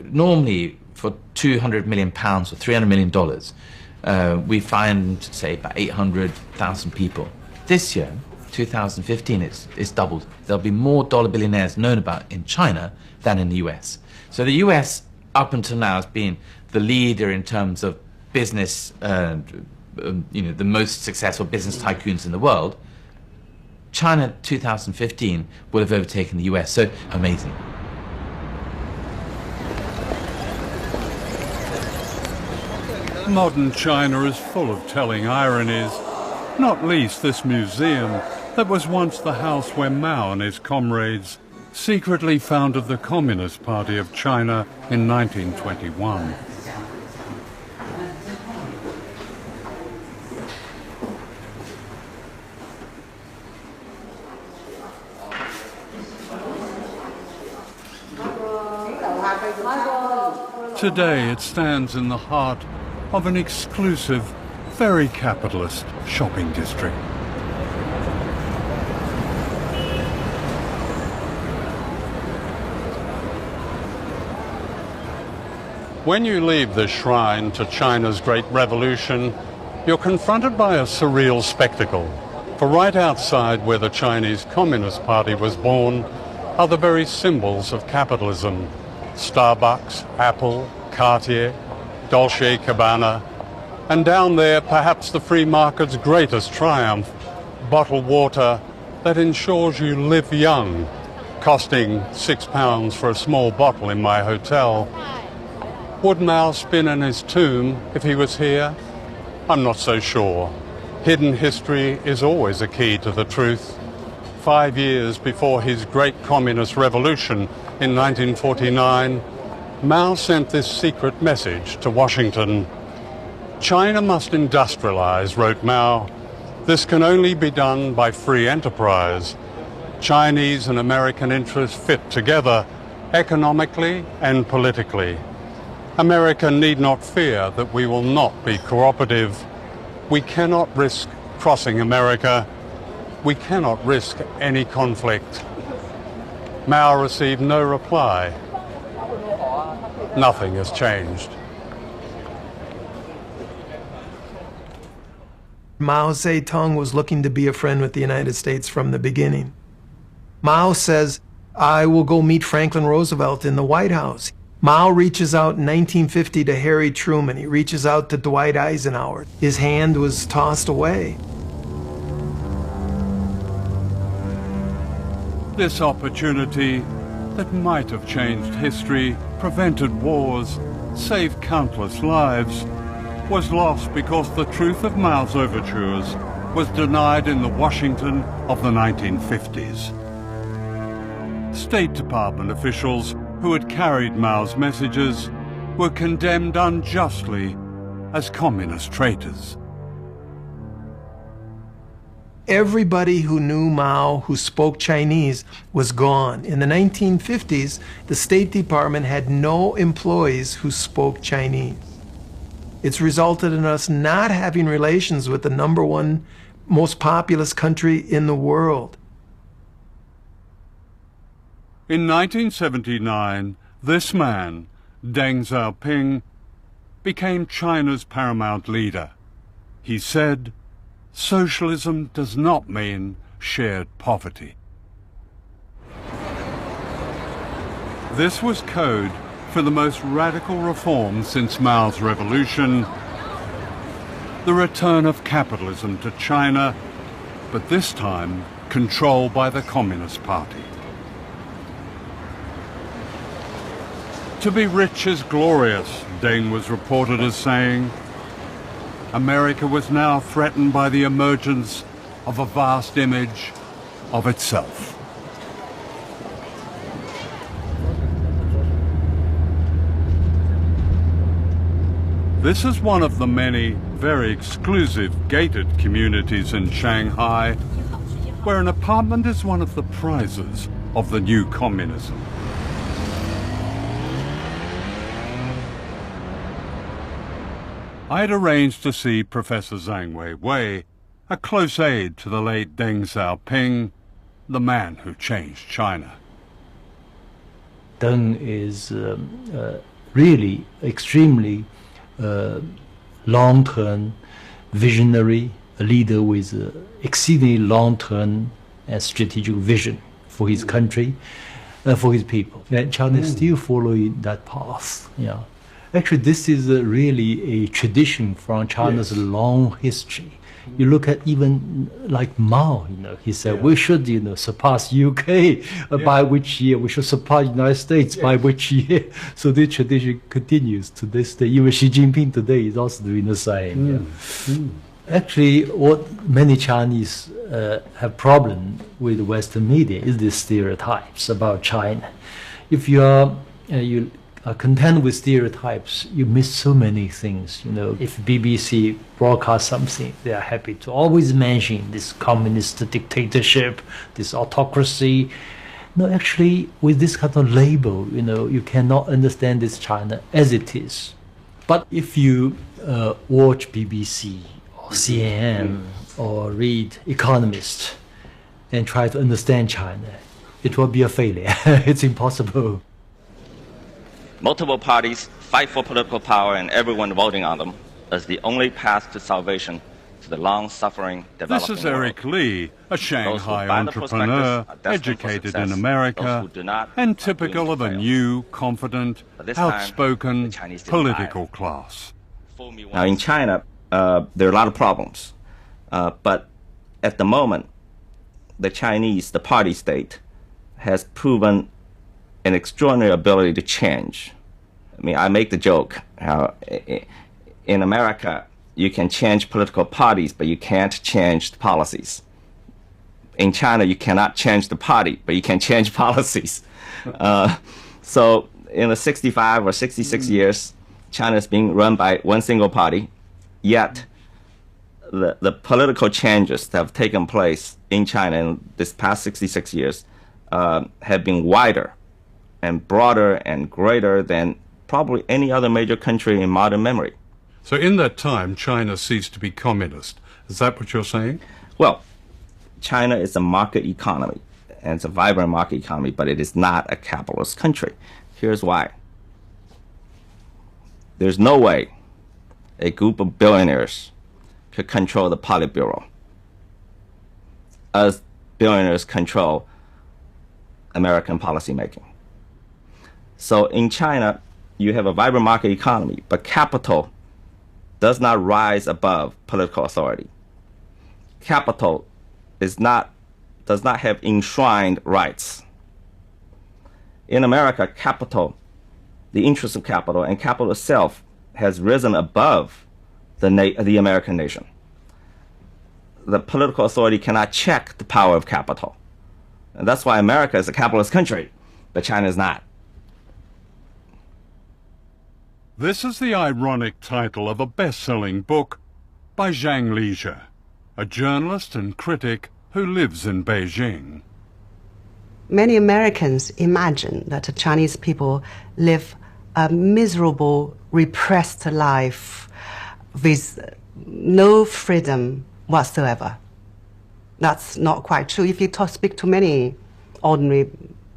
Speaker 17: normally for £200 million or $300 million, we find, say, about 800,000 people. This year, 2015, it's doubled. There'll be more dollar billionaires known about in China than in the US. So the US, up until now, has been the leader in terms of business, you know, the most successful business tycoons in the world. China 2015 will have overtaken the US, so amazing.
Speaker 8: Modern China is full of telling ironies, not least this museum that was once the house where Mao and his comrades secretly founded the Communist Party of China in 1921. Today it stands in the heart of an exclusive, very capitalist shopping district. When you leave the shrine to China's Great Revolution, you're confronted by a surreal spectacle. For right outside where the Chinese Communist Party was born are the very symbols of capitalism. Starbucks, Apple, Cartier, Dolce & Gabbana, and down there perhaps the free market's greatest triumph, bottled water that ensures you live young, costing £6 for a small bottle in my hotel. Would Mao spin in his tomb if he was here? I'm not so sure. Hidden history is always a key to the truth. 5 years before his great communist revolution in 1949, Mao sent this secret message to Washington. China must industrialize, wrote Mao. This can only be done by free enterprise. Chinese and American interests fit together economically and politically. America need not fear that we will not be cooperative. We cannot risk crossing America. We cannot risk any conflict. Mao received no reply. Nothing has changed.
Speaker 9: Mao Zedong was looking to be a friend with the United States from the beginning. Mao says, I will go meet Franklin Roosevelt in the White House. Mao reaches out in 1950 to Harry Truman. He reaches out to Dwight Eisenhower. His hand was tossed away.
Speaker 8: This opportunity that might have changed history, prevented wars, saved countless lives, was lost because the truth of Mao's overtures was denied in the Washington of the 1950s. State Department officials who had carried Mao's messages were condemned unjustly as communist traitors.
Speaker 9: Everybody who knew Mao, who spoke Chinese, was gone. In the 1950s, the State Department had no employees who spoke Chinese. It's resulted in us not having relations with the #1 most populous country in the world.
Speaker 8: In 1979, this man, Deng Xiaoping, became China's paramount leader. He said, socialism does not mean shared poverty. This was code for the most radical reform since Mao's revolution, the return of capitalism to China, but this time controlled by the Communist Party. To be rich is glorious, Deng was reported as saying. America was now threatened by the emergence of a vast image of itself. This is one of the many very exclusive gated communities in Shanghai, where an apartment is one of the prizes of the new communism. I had arranged to see Professor Zhang Weiwei, a close aide to the late Deng Xiaoping, the man who changed China.
Speaker 1: Deng is really extremely long-term visionary, a leader with exceedingly long-term and strategic vision for his country, for his people. And China is still following that path. Yeah. Actually, this is really a tradition from China's long history. You look at even like Mao, he said we should, surpass UK by which year, we should surpass United States by which year. So this tradition continues to this day. Even Xi Jinping today is also doing the same. Actually, what many Chinese have problem with Western media is the stereotypes about China. If you are content with stereotypes, you miss so many things. If BBC broadcasts something, they are happy to always mention this communist dictatorship, this autocracy. No, actually, with this kind of label, you cannot understand this China as it is. But if you watch BBC or CNN or read Economist and try to understand China, it will be a failure. It's impossible.
Speaker 19: Multiple parties fight for political power and everyone voting on them as the only path to salvation to the long-suffering developing
Speaker 8: This is Eric Lee, a Shanghai entrepreneur, educated in America, and typical of a new, confident, outspoken political class.
Speaker 19: Now in China, there are a lot of problems, but at the moment, the Chinese, the party state, has proven an extraordinary ability to change. I mean, I make the joke how in America you can change political parties, but you can't change the policies. In China, you cannot change the party, but you can change policies. So in the 65 or 66 years, China is being run by one single party, yet the political changes that have taken place in China in this past 66 years have been wider and broader and greater than probably any other major country in modern memory.
Speaker 8: So in that time, China ceased to be communist. Is that what you're saying?
Speaker 19: Well, China is a market economy, and it's a vibrant market economy, but it is not a capitalist country. Here's why. There's no way a group of billionaires could control the Politburo as billionaires control American policymaking. So in China, you have a vibrant market economy, but capital does not rise above political authority. Capital does not have enshrined rights. In America, capital, the interest of capital and capital itself has risen above the American nation. The political authority cannot check the power of capital. And that's why America is a capitalist country, but China is not.
Speaker 8: This is the ironic title of a best-selling book by Zhang Lizhe, a journalist and critic who lives in Beijing.
Speaker 21: Many Americans imagine that the Chinese people live a miserable, repressed life with no freedom whatsoever. That's not quite true. If you speak to many ordinary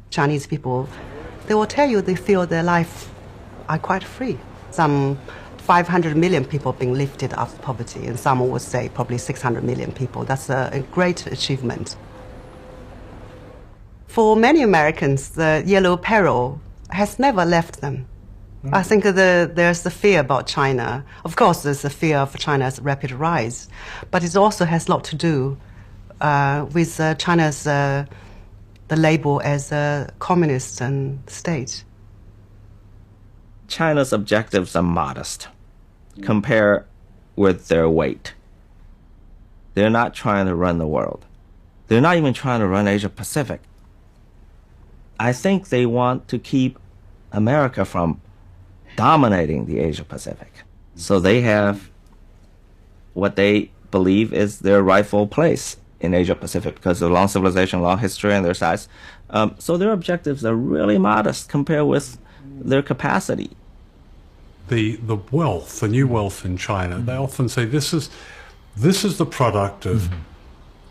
Speaker 21: Chinese people, they will tell you they feel their life are quite free. Some 500 million people being lifted out of poverty, and some would say probably 600 million people. That's a great achievement. For many Americans, the yellow peril has never left them. I think there's the fear about China. Of course, there's the fear of China's rapid rise, but it also has a lot to do with China's the label as a communist state.
Speaker 19: China's objectives are modest. Compare with their weight. They're not trying to run the world. They're not even trying to run Asia Pacific. I think they want to keep America from dominating the Asia Pacific. So they have what they believe is their rightful place in Asia Pacific because of long civilization, long history, and their size. So their objectives are really modest compared with their capacity.
Speaker 8: The wealth, the new wealth in China, they often say this is the product of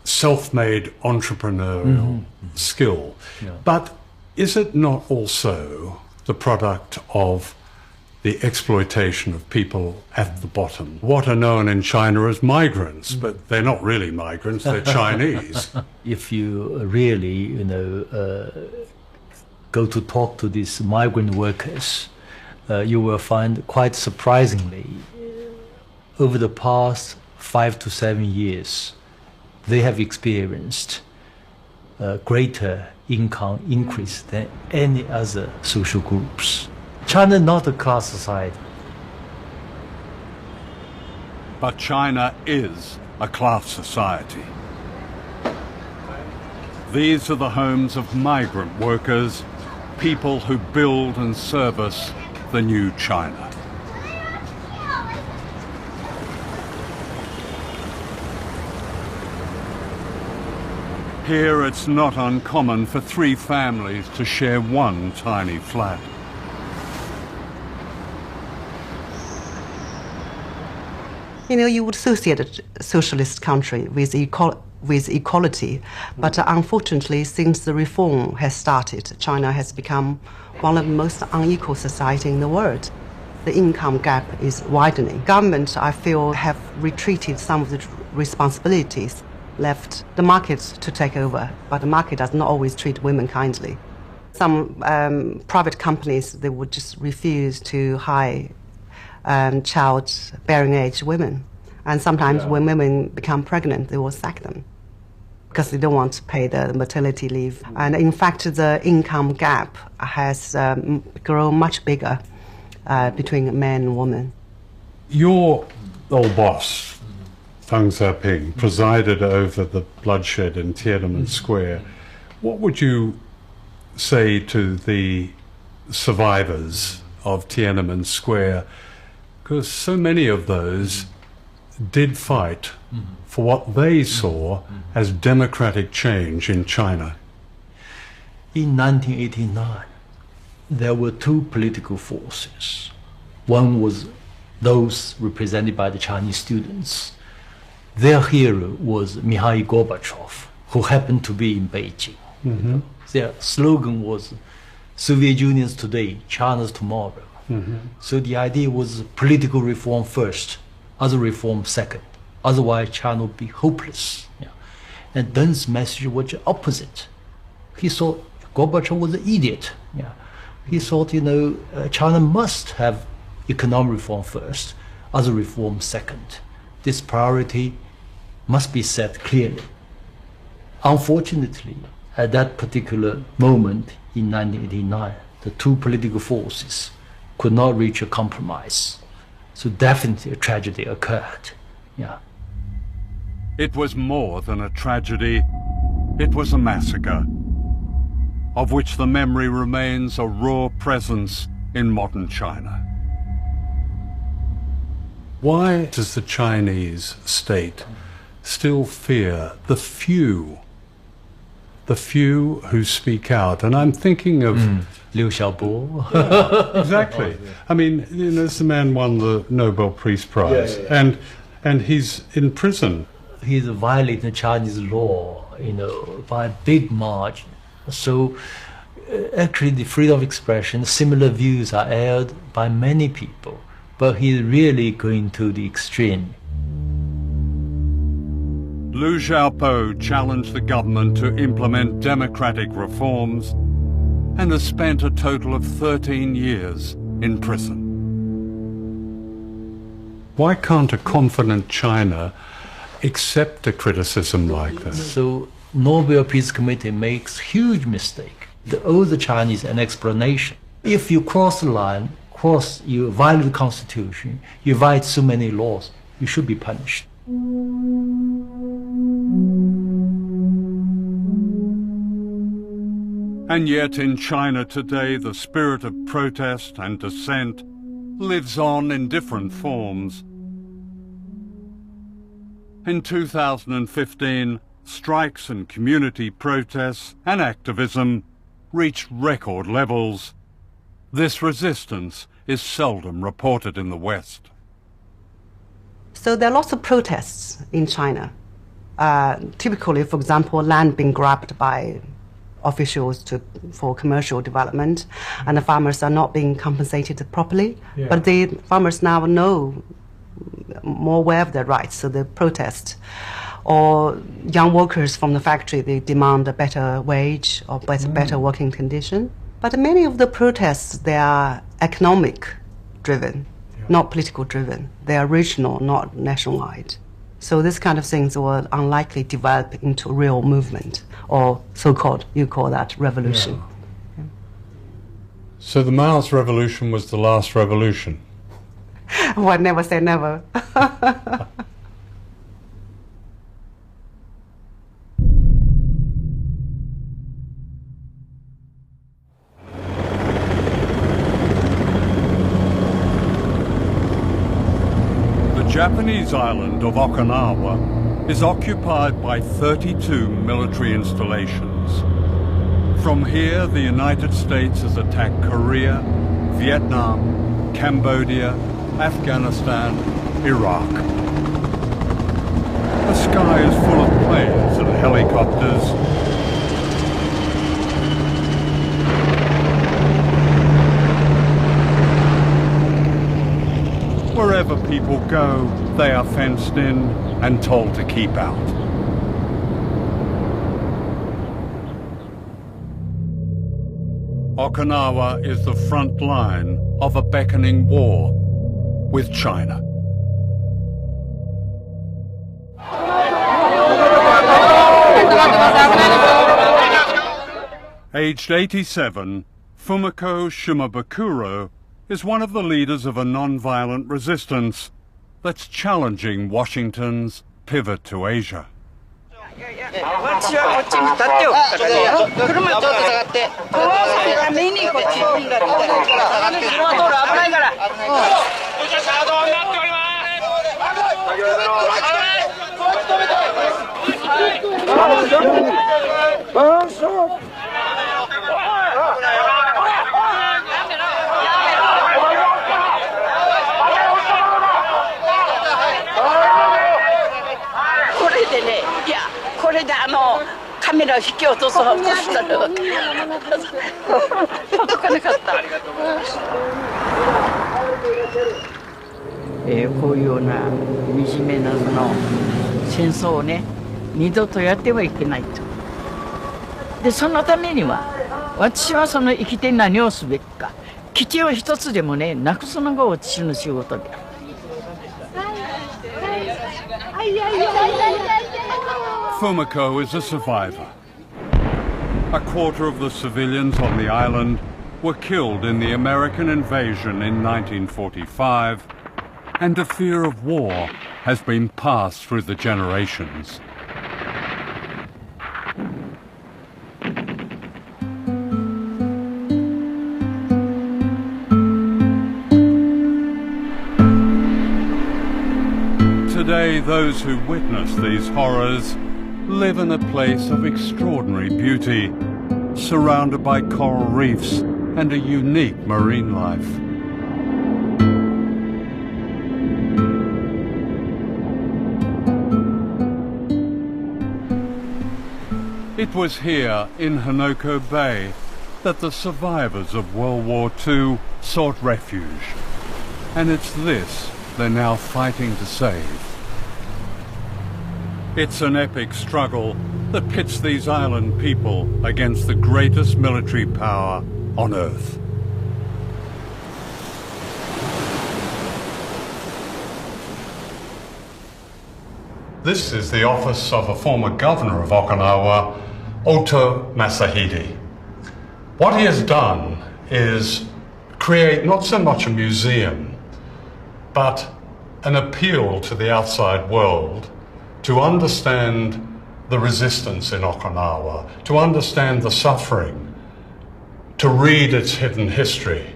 Speaker 8: self-made entrepreneurial skill.
Speaker 1: Yeah.
Speaker 8: But is it not also the product of the exploitation of people at the bottom? What are known in China as migrants, but they're not really migrants, they're Chinese.
Speaker 1: If you really, go to talk to these migrant workers, you will find quite surprisingly, over the past 5 to 7 years, they have experienced a greater income increase than any other social groups. China is not a class society.
Speaker 8: But China is a class society. These are the homes of migrant workers, people who build and service the new China. Here it's not uncommon for 3 families to share one tiny flat.
Speaker 21: You would associate a socialist country with equality, but unfortunately, since the reform has started, China has become one of the most unequal societies in the world. The income gap is widening. Government, I feel, have retreated some of the responsibilities, left the market to take over, but the market does not always treat women kindly. Some private companies, they would just refuse to hire child-bearing age women. And sometimes when women become pregnant, they will sack them because they don't want to pay the maternity leave. And in fact, the income gap has grown much bigger between men and women.
Speaker 8: Your old boss, Deng Xiaoping, presided over the bloodshed in Tiananmen Square. What would you say to the survivors of Tiananmen Square? Because so many of those did fight for what they saw as democratic change in China.
Speaker 1: In 1989, there were 2 political forces. One was those represented by the Chinese students. Their hero was Mikhail Gorbachev, who happened to be in Beijing. Their slogan was, Soviet Union's today, China's tomorrow. So the idea was political reform first, other reform second. Otherwise, China would be hopeless. And Deng's message was the opposite. He thought Gorbachev was an idiot. He thought, China must have economic reform first, other reform second. This priority must be set clearly. Unfortunately, at that particular moment in 1989, the 2 political forces could not reach a compromise. So definitely a tragedy occurred.
Speaker 8: It was more than a tragedy. It was a massacre, of which the memory remains a raw presence in modern China. Why does the Chinese state still fear the few who speak out? And I'm thinking of
Speaker 1: Liu Xiaobo.
Speaker 8: Exactly. I mean, this man won the Nobel Peace Prize, and he's in prison.
Speaker 1: He's violating Chinese law, by a big margin. So actually the freedom of expression, similar views are aired by many people, but he's really going to the extreme.
Speaker 8: Liu Xiaobo challenged the government to implement democratic reforms and has spent a total of 13 years in prison. Why can't a confident China accept a criticism like this?
Speaker 1: So Nobel Peace Committee makes huge mistake. They owe the Chinese an explanation. If you cross the line, you violate the Constitution, you violate so many laws, You should be punished.
Speaker 8: And yet in China today, the spirit of protest and dissent lives on in different forms. In 2015, strikes and community protests and activism reached record levels. This resistance is seldom reported in the West.
Speaker 21: So there are lots of protests in China. Typically, for example, land being grabbed by officials for commercial development, and the farmers are not being compensated properly. Yeah. But the farmers now know more aware of their rights, so they protest. Or young workers from the factory, they demand a better wage or better working condition. But many of the protests, they are economic driven, not political driven. They are regional, not nationwide. So this kind of things will unlikely develop into real movement, or so-called, you call that revolution.
Speaker 8: Yeah. So the Mao's revolution was the last revolution?
Speaker 21: Well, never say never.
Speaker 8: The Japanese island of Okinawa is occupied by 32 military installations. From here, the United States has attacked Korea, Vietnam, Cambodia, Afghanistan, Iraq. The sky is full of planes and helicopters. Wherever people go, they are fenced in and told to keep out. Okinawa is the front line of a beckoning war with China. Aged 87, Fumiko Shimabukuro is one of the leaders of a non-violent resistance that's challenging Washington's pivot to Asia.
Speaker 16: こういうような惨めなその戦争をね、二度とやってはいけないと。で、そのためには私はその生きて何をすべきか、基地を一つでもね、なくすのが私の仕事で。
Speaker 8: Fumiko is a survivor. A quarter of the civilians on the island were killed in the American invasion in 1945, and a fear of war has been passed through the generations. Today, those who witness these horrors live in a place of extraordinary beauty, surrounded by coral reefs and a unique marine life. It was here in Hanoko Bay that the survivors of World War II sought refuge, and it's this they're now fighting to save. It's an epic struggle that pits these island people against the greatest military power on Earth. This is the office of a former governor of Okinawa, Oto Masahide. What he has done is create not so much a museum, but an appeal to the outside world to understand the resistance in Okinawa, to understand the suffering, to read its hidden history.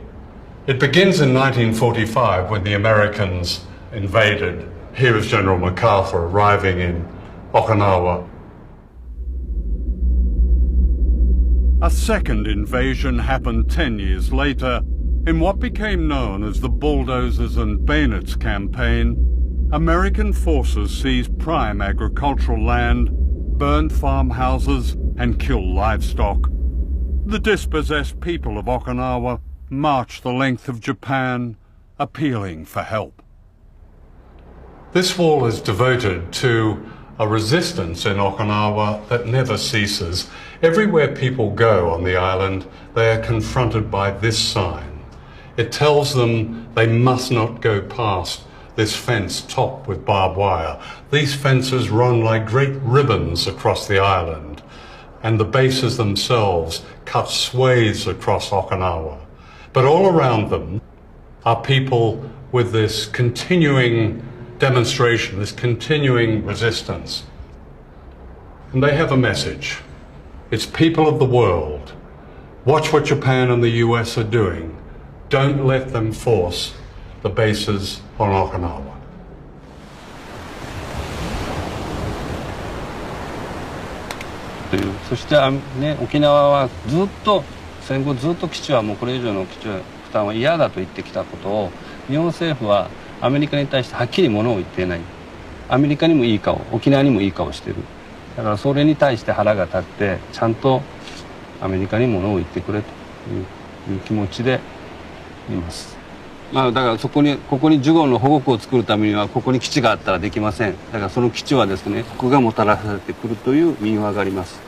Speaker 8: It begins in 1945 when the Americans invaded. Here is General MacArthur arriving in Okinawa. A second invasion happened 10 years later in what became known as the Bulldozers and Bayonets campaign. American forces seized prime agricultural land, burned farmhouses and killed livestock. The dispossessed people of Okinawa marched the length of Japan, appealing for help. This wall is devoted to a resistance in Okinawa that never ceases. Everywhere people go on the island, they are confronted by this sign. It tells them they must not go past this fence topped with barbed wire. These fences run like great ribbons across the island, and the bases themselves cut swathes across Okinawa. But all around them are people with this continuing demonstration, this continuing resistance. And they have a message. It's people of the world. Watch what Japan and the US are doing. Don't let them force the bases on Okinawa.
Speaker 2: そしてね、沖縄はずっと戦後ずっと基地はもうこれ以上の基地負担は嫌だと言ってきたことを日本政府はアメリカに対してはっきりものを言っていない。アメリカにもいい顔、沖縄にもいい顔してる。だからそれに対して腹が立ってちゃんとアメリカにものを言ってくれという気持ちでいます。だからここにジュゴンの保護区を作るためにはここに基地があったらできません。だからその基地はですね、ここがもたらされてくるという民話があります。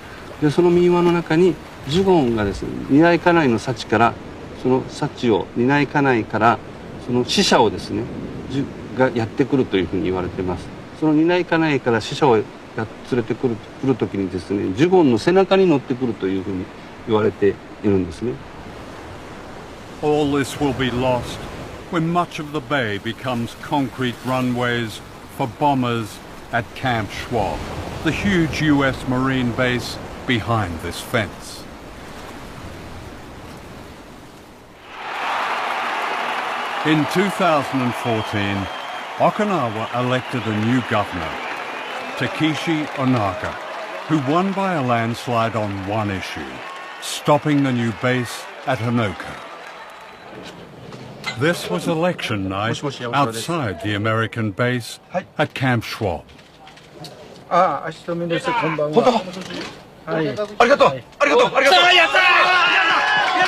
Speaker 2: でその民話の中にジュゴンがですね、担い家内の幸からその幸を担い家内からその死者をですねがやってくるというふうに言われています。その担い家内から死者を連れてくる時にですね、ジュゴンの背中に乗ってくるというふうに言われているんですね。
Speaker 8: All this will be lost when much of the bay becomes concrete runways for bombers at Camp Schwab, the huge US Marine base behind this fence. In 2014, Okinawa elected a new governor, Takeshi Onaga, who won by a landslide on one issue, stopping the new base at Hanoka. This was election night outside the American base at Camp Schwab.
Speaker 15: あ、明日見です。こんばんは。はい。ありがとう。ありがとう。ありがとう。やったー。や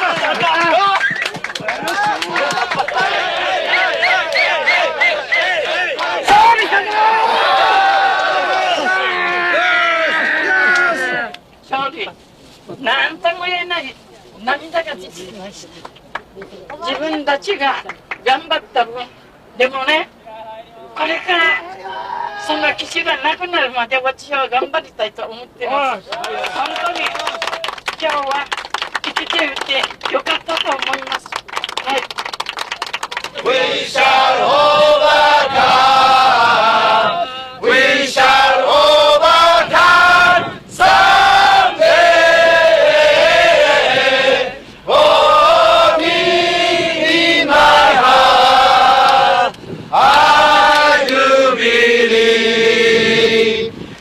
Speaker 3: 勝利。なんとも言えない涙が出てきました。自分たちが頑張った分、でもね、これからその基地がなくなるまで私は頑張りたいと思ってます。本当に今日は生きていてよかったと思います。はい。We shall overcome. We shall overcome someday. Oh, in my heart, I do believe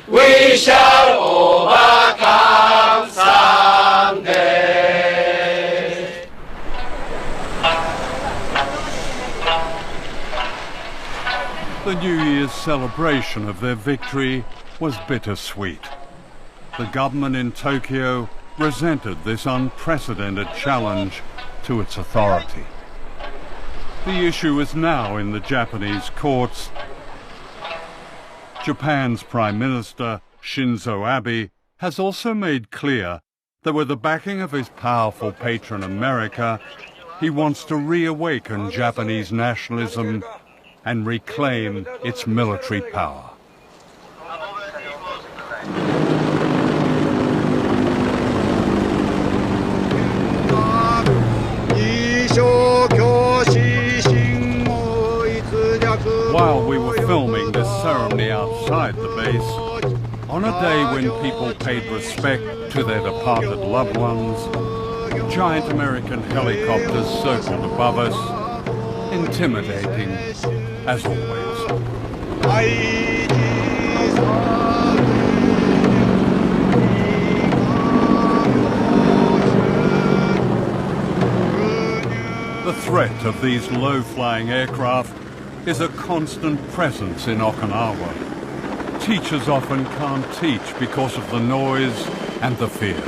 Speaker 3: we shall overcome someday.
Speaker 8: The New Year's celebration of their victory was bittersweet. The government in Tokyo resented this unprecedented challenge to its authority. The issue is now in the Japanese courts. Japan's Prime Minister, Shinzo Abe, has also made clear that with the backing of his powerful patron America, he wants to reawaken Japanese nationalism and reclaim its military power.
Speaker 4: Show
Speaker 8: While we were filming this ceremony outside the base, on a day when people paid respect to their departed loved ones, giant American helicopters circled above us, intimidating as always. The threat of these low-flying aircraft is a constant presence in Okinawa. Teachers often can't teach because of the noise and the fear.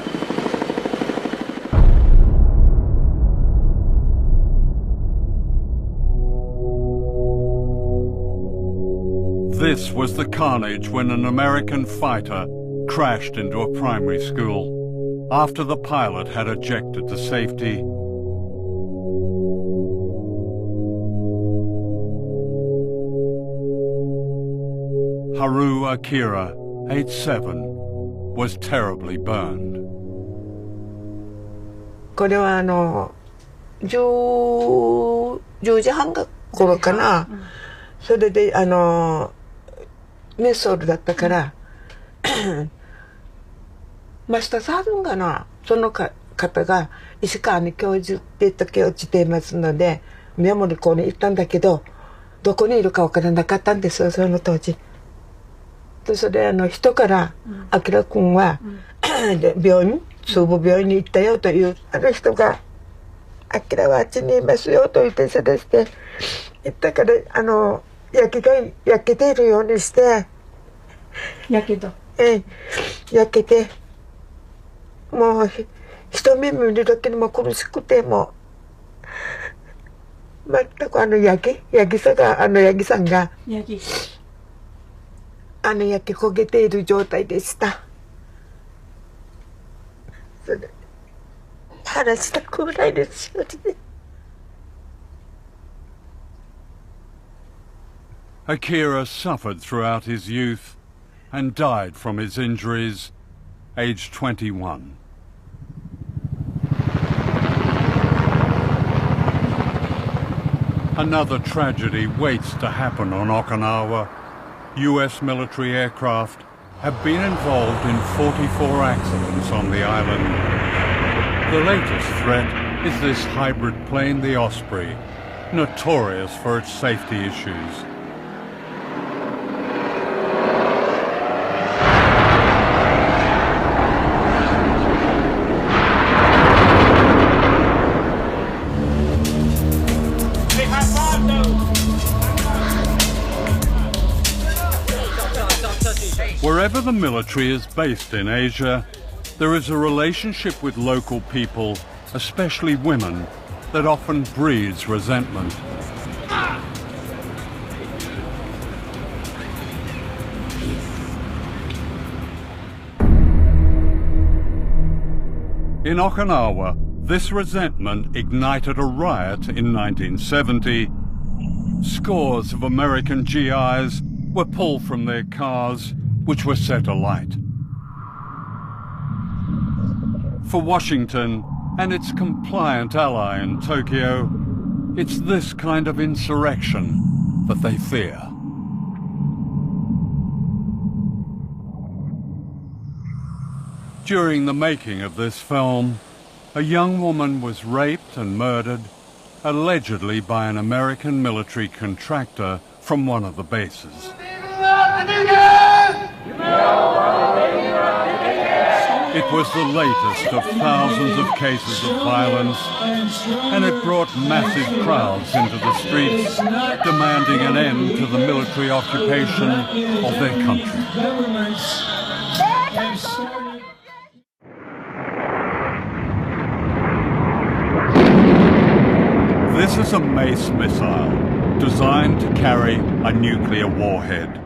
Speaker 8: This was the carnage when an American fighter crashed into a primary school after the pilot had ejected to safety. Haru Akira, age 7, was terribly burned.
Speaker 4: これは10時半頃かな。それでメソールだったからマスターさんがな、その方が石川に教授って言って落ちていますので、メモリ校に行ったんだけど、どこにいるかわからなかったんですよ、その当時。でそれ人から「あきらくんは病院中部病院に行ったよ」という人が「あきらはあっちにいますよ」と言ってそれして行ったから焼けているようにして焼けてもう一目見るだけでも苦しくてもう全くヤギさんが焼け焦げている状態でした。それ話したくないですよね。
Speaker 8: Akira suffered throughout his youth and died from his injuries, aged 21. Another tragedy waits to happen on Okinawa. US military aircraft have been involved in 44 accidents on the island. The latest threat is this hybrid plane, the Osprey, notorious for its safety issues. Wherever the military is based in Asia, there is a relationship with local people, especially women, that often breeds resentment. In Okinawa, this resentment ignited a riot in 1970. Scores of American GIs were pulled from their cars, which were set alight. For Washington and its compliant ally in Tokyo, it's this kind of insurrection that they fear. During the making of this film, a young woman was raped and murdered, allegedly by an American military contractor from one of the bases. It was the latest of thousands of cases of violence, and it brought massive crowds into the streets, demanding an end to the military occupation of their country. This is a Mace missile, designed to carry a nuclear warhead.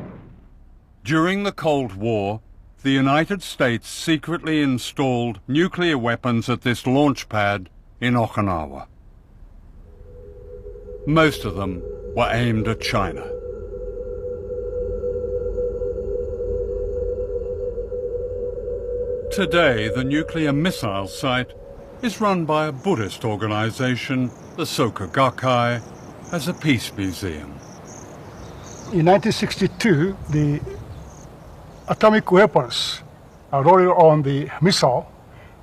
Speaker 8: During the Cold War, the United States secretly installed nuclear weapons at this launch pad in Okinawa. Most of them were aimed at China. Today, the nuclear missile site is run by a Buddhist organization, the Soka Gakkai, as a peace museum.
Speaker 5: In 1962, the atomic weapons loaded on the missile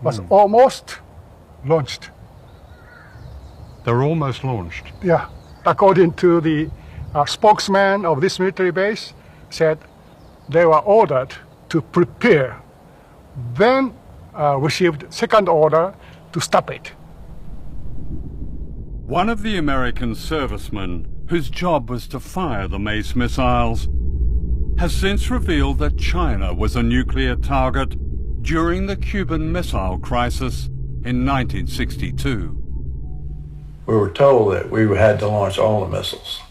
Speaker 5: was almost launched.
Speaker 8: They're almost launched?
Speaker 5: Yeah. According to the spokesman of this military base, said they were ordered to prepare, then received second order to stop it.
Speaker 8: One of the American servicemen whose job was to fire the Mace missiles has since revealed that China was a nuclear target during the Cuban Missile Crisis in 1962.
Speaker 20: We were told that we had to launch all the missiles,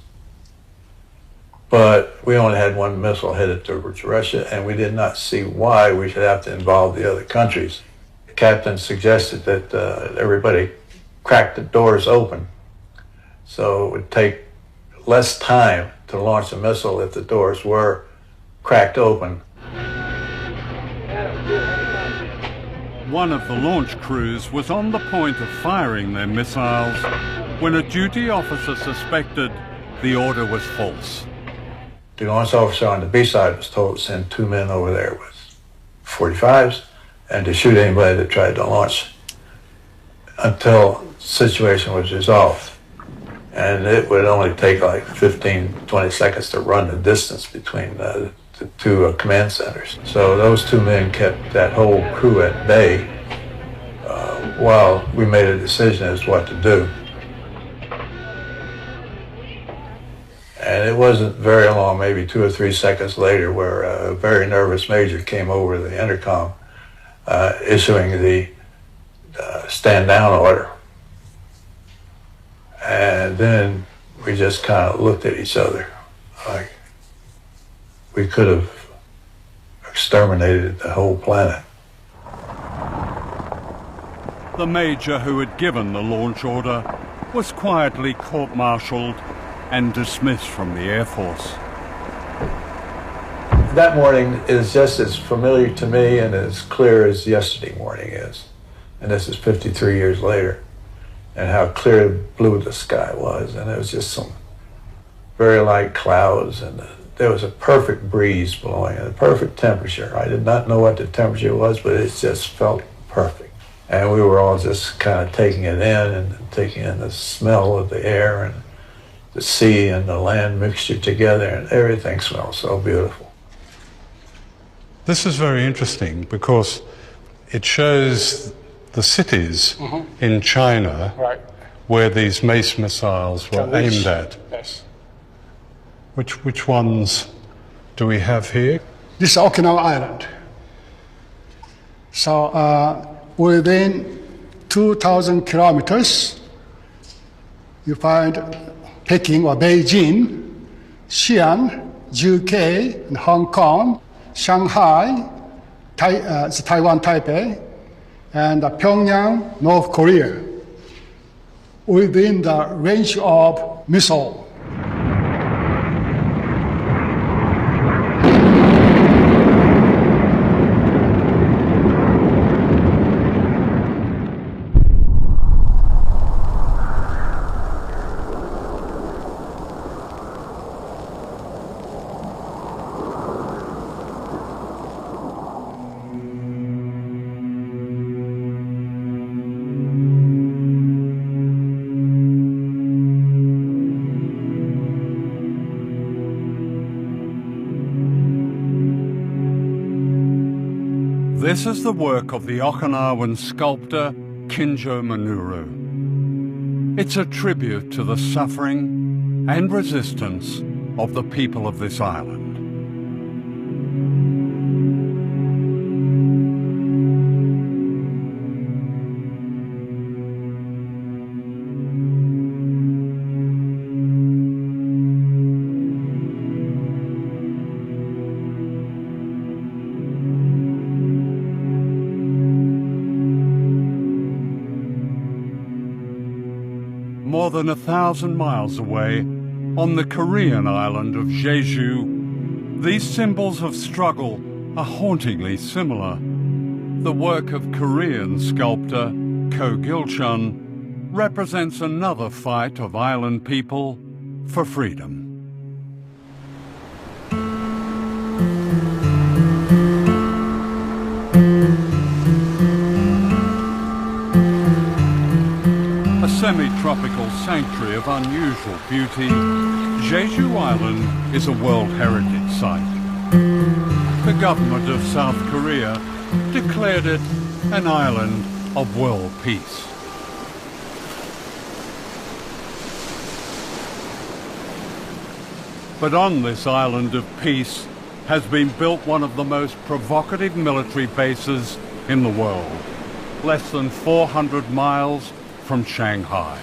Speaker 20: but we only had one missile headed towards Russia, and we did not see why we should have to involve the other countries. The captain suggested that everybody crack the doors open, so it would take less time to launch a missile if the doors were cracked open.
Speaker 8: One of the launch crews was on the point of firing their missiles when a duty officer suspected the order was false.
Speaker 20: The launch officer on the B side was told to send 2 men over there with .45s and to shoot anybody that tried to launch until the situation was resolved. And it would only take like 15-20 seconds to run the distance between the two command centers. So those 2 men kept that whole crew at bay while we made a decision as to what to do. And it wasn't very long, maybe 2 or 3 seconds later, where a very nervous major came over the intercom issuing the stand down order. And then we just kind of looked at each other like we could have exterminated the whole planet.
Speaker 8: The major who had given the launch order was quietly court-martialed and dismissed from the Air Force.
Speaker 20: That morning is just as familiar to me and as clear as yesterday morning is. And this is 53 years later. And how clear blue the sky was. And it was just some very light clouds. And there was a perfect breeze blowing and a perfect temperature. I did not know what the temperature was, but it just felt perfect. And we were all just kind of taking it in and taking in the smell of the air and the sea and the land mixture together, and everything smelled so beautiful.
Speaker 8: This is very interesting because it shows the cities in China where these Mace missiles were aimed at.
Speaker 5: Yes.
Speaker 8: Which ones do we have here?
Speaker 5: This is Okinawa Island. So within 2,000 kilometers, you find Peking or Beijing, Xi'an, UK, and Hong Kong, Shanghai, Taiwan, Taipei, and Pyongyang, North Korea, within the range of missile.
Speaker 8: This is the work of the Okinawan sculptor Kinjo Minoru. It's a tribute to the suffering and resistance of the people of this island. More than 1,000 miles away, on the Korean island of Jeju, these symbols of struggle are hauntingly similar. The work of Korean sculptor Ko Gil-chun represents another fight of island people for freedom. semi-tropical sanctuary of unusual beauty, Jeju Island is a World Heritage Site. The government of South Korea declared it an island of world peace. But on this island of peace has been built one of the most provocative military bases in the world, less than 400 miles from Shanghai.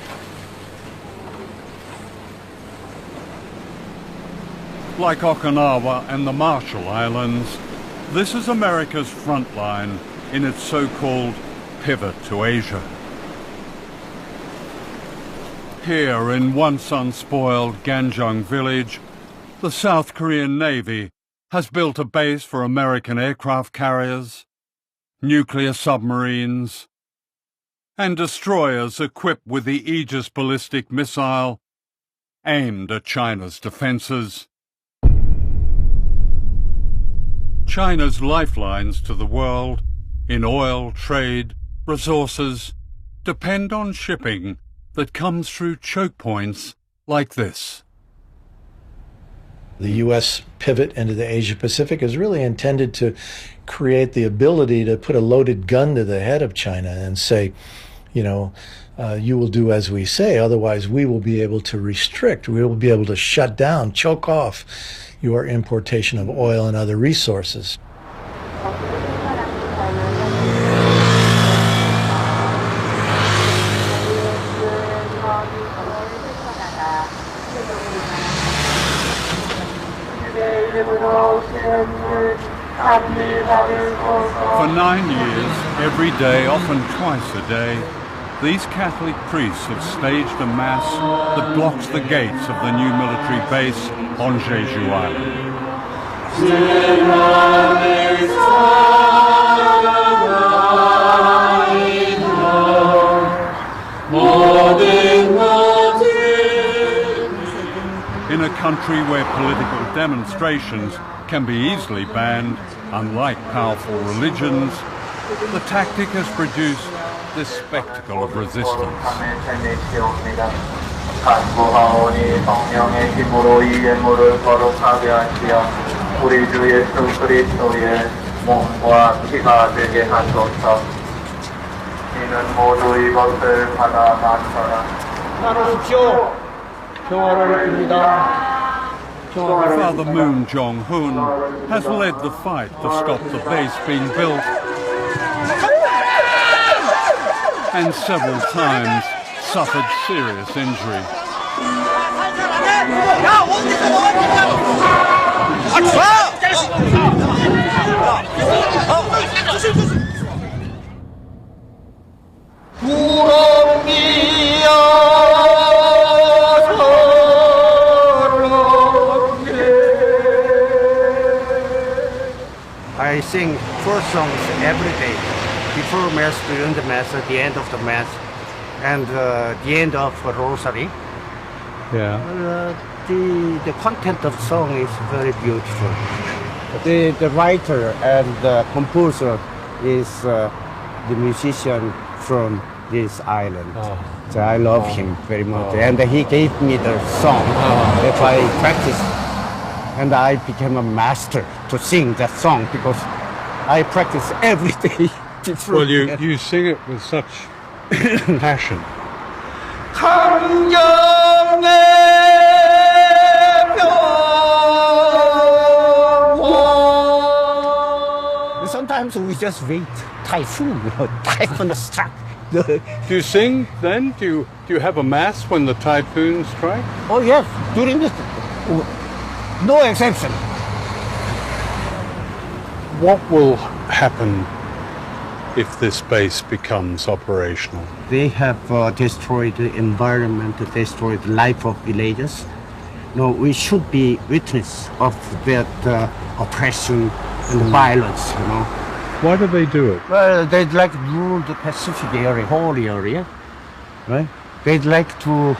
Speaker 8: Like Okinawa and the Marshall Islands, this is America's front line in its so-called pivot to Asia. Here in once unspoiled Ganjung village, the South Korean Navy has built a base for American aircraft carriers, nuclear submarines, and destroyers equipped with the Aegis ballistic missile aimed at China's defenses. China's lifelines to the world in oil, trade, resources depend on shipping that comes through choke points like this.
Speaker 6: The U.S. pivot into the Asia-Pacific is really intended to create the ability to put a loaded gun to the head of China and say, you know, you will do as we say, otherwise we will be able to restrict, we will be able to shut down, choke off your importation of oil and other resources.
Speaker 8: For 9 years, every day, often twice a day, these Catholic priests have staged a mass that blocks the gates of the new military base on Jeju Island. In a country where political demonstrations can be easily banned, unlike powerful religions, the tactic has produced this spectacle of resistance. Father Moon Jong-hoon has led the fight to stop the base being built, and several times suffered serious injury.
Speaker 7: I sing 4 songs every day, before Mass, during the Mass, at the end of the Mass, and the end of the Rosary.
Speaker 22: Yeah.
Speaker 7: The content of the song is very beautiful. The writer and the composer is the musician from this island. So I love him very much. And he gave me the song that I practiced. And I became a master to sing that song because I practice every day.
Speaker 8: Well, you sing it with such passion.
Speaker 7: Sometimes we just wait. Typhoon, typhoon struck.
Speaker 8: Do you sing then? Do you have a mass when the typhoon strikes?
Speaker 7: Oh yes, during this, no exception.
Speaker 8: What will happen if this base becomes operational?
Speaker 7: They have destroyed the environment, destroyed the life of villagers. No, we should be witness of that oppression and violence, you know.
Speaker 8: Why do they do it?
Speaker 7: Well, they'd like to rule the Pacific area, whole area, right? They'd like to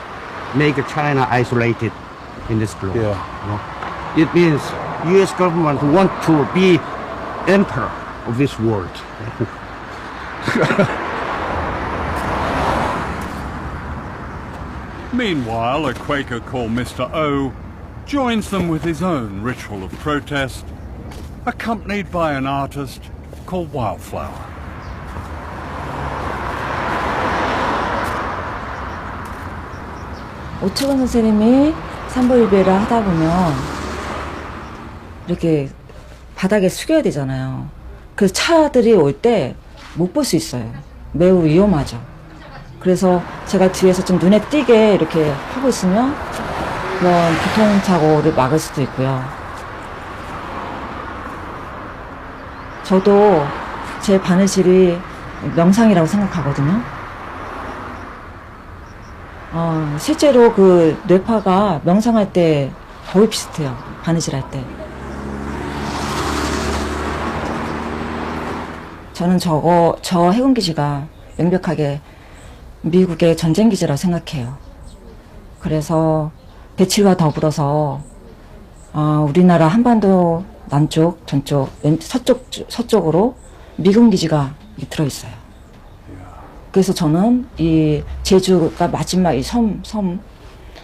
Speaker 7: make China isolated in this globe.
Speaker 8: Yeah.
Speaker 7: You know? It means U.S. government want to be emperor of this world.
Speaker 8: Meanwhile, a Quaker called Mr. O joins them with his own ritual of protest, accompanied by an artist called Wildflower.
Speaker 10: 오초건 선생님이 삼보일배를 하다 보면 이렇게 바닥에 숙여야 되잖아요. 그래서 차들이 올 때 못 볼 수 있어요. 매우 위험하죠. 그래서 제가 뒤에서 좀 눈에 띄게 이렇게 하고 있으면 그런 교통사고를 막을 수도 있고요. 저도 제 바느질이 명상이라고 생각하거든요. 실제로 그 뇌파가 명상할 때 거의 비슷해요. 바느질할 때. 저는 저 해군기지가 명백하게 미국의 전쟁기지라고 생각해요. 그래서 배치와 더불어서 우리나라 한반도 남쪽, 전쪽, 서쪽으로 미군 기지가 들어있어요. 그래서 저는 이 제주가 마지막 이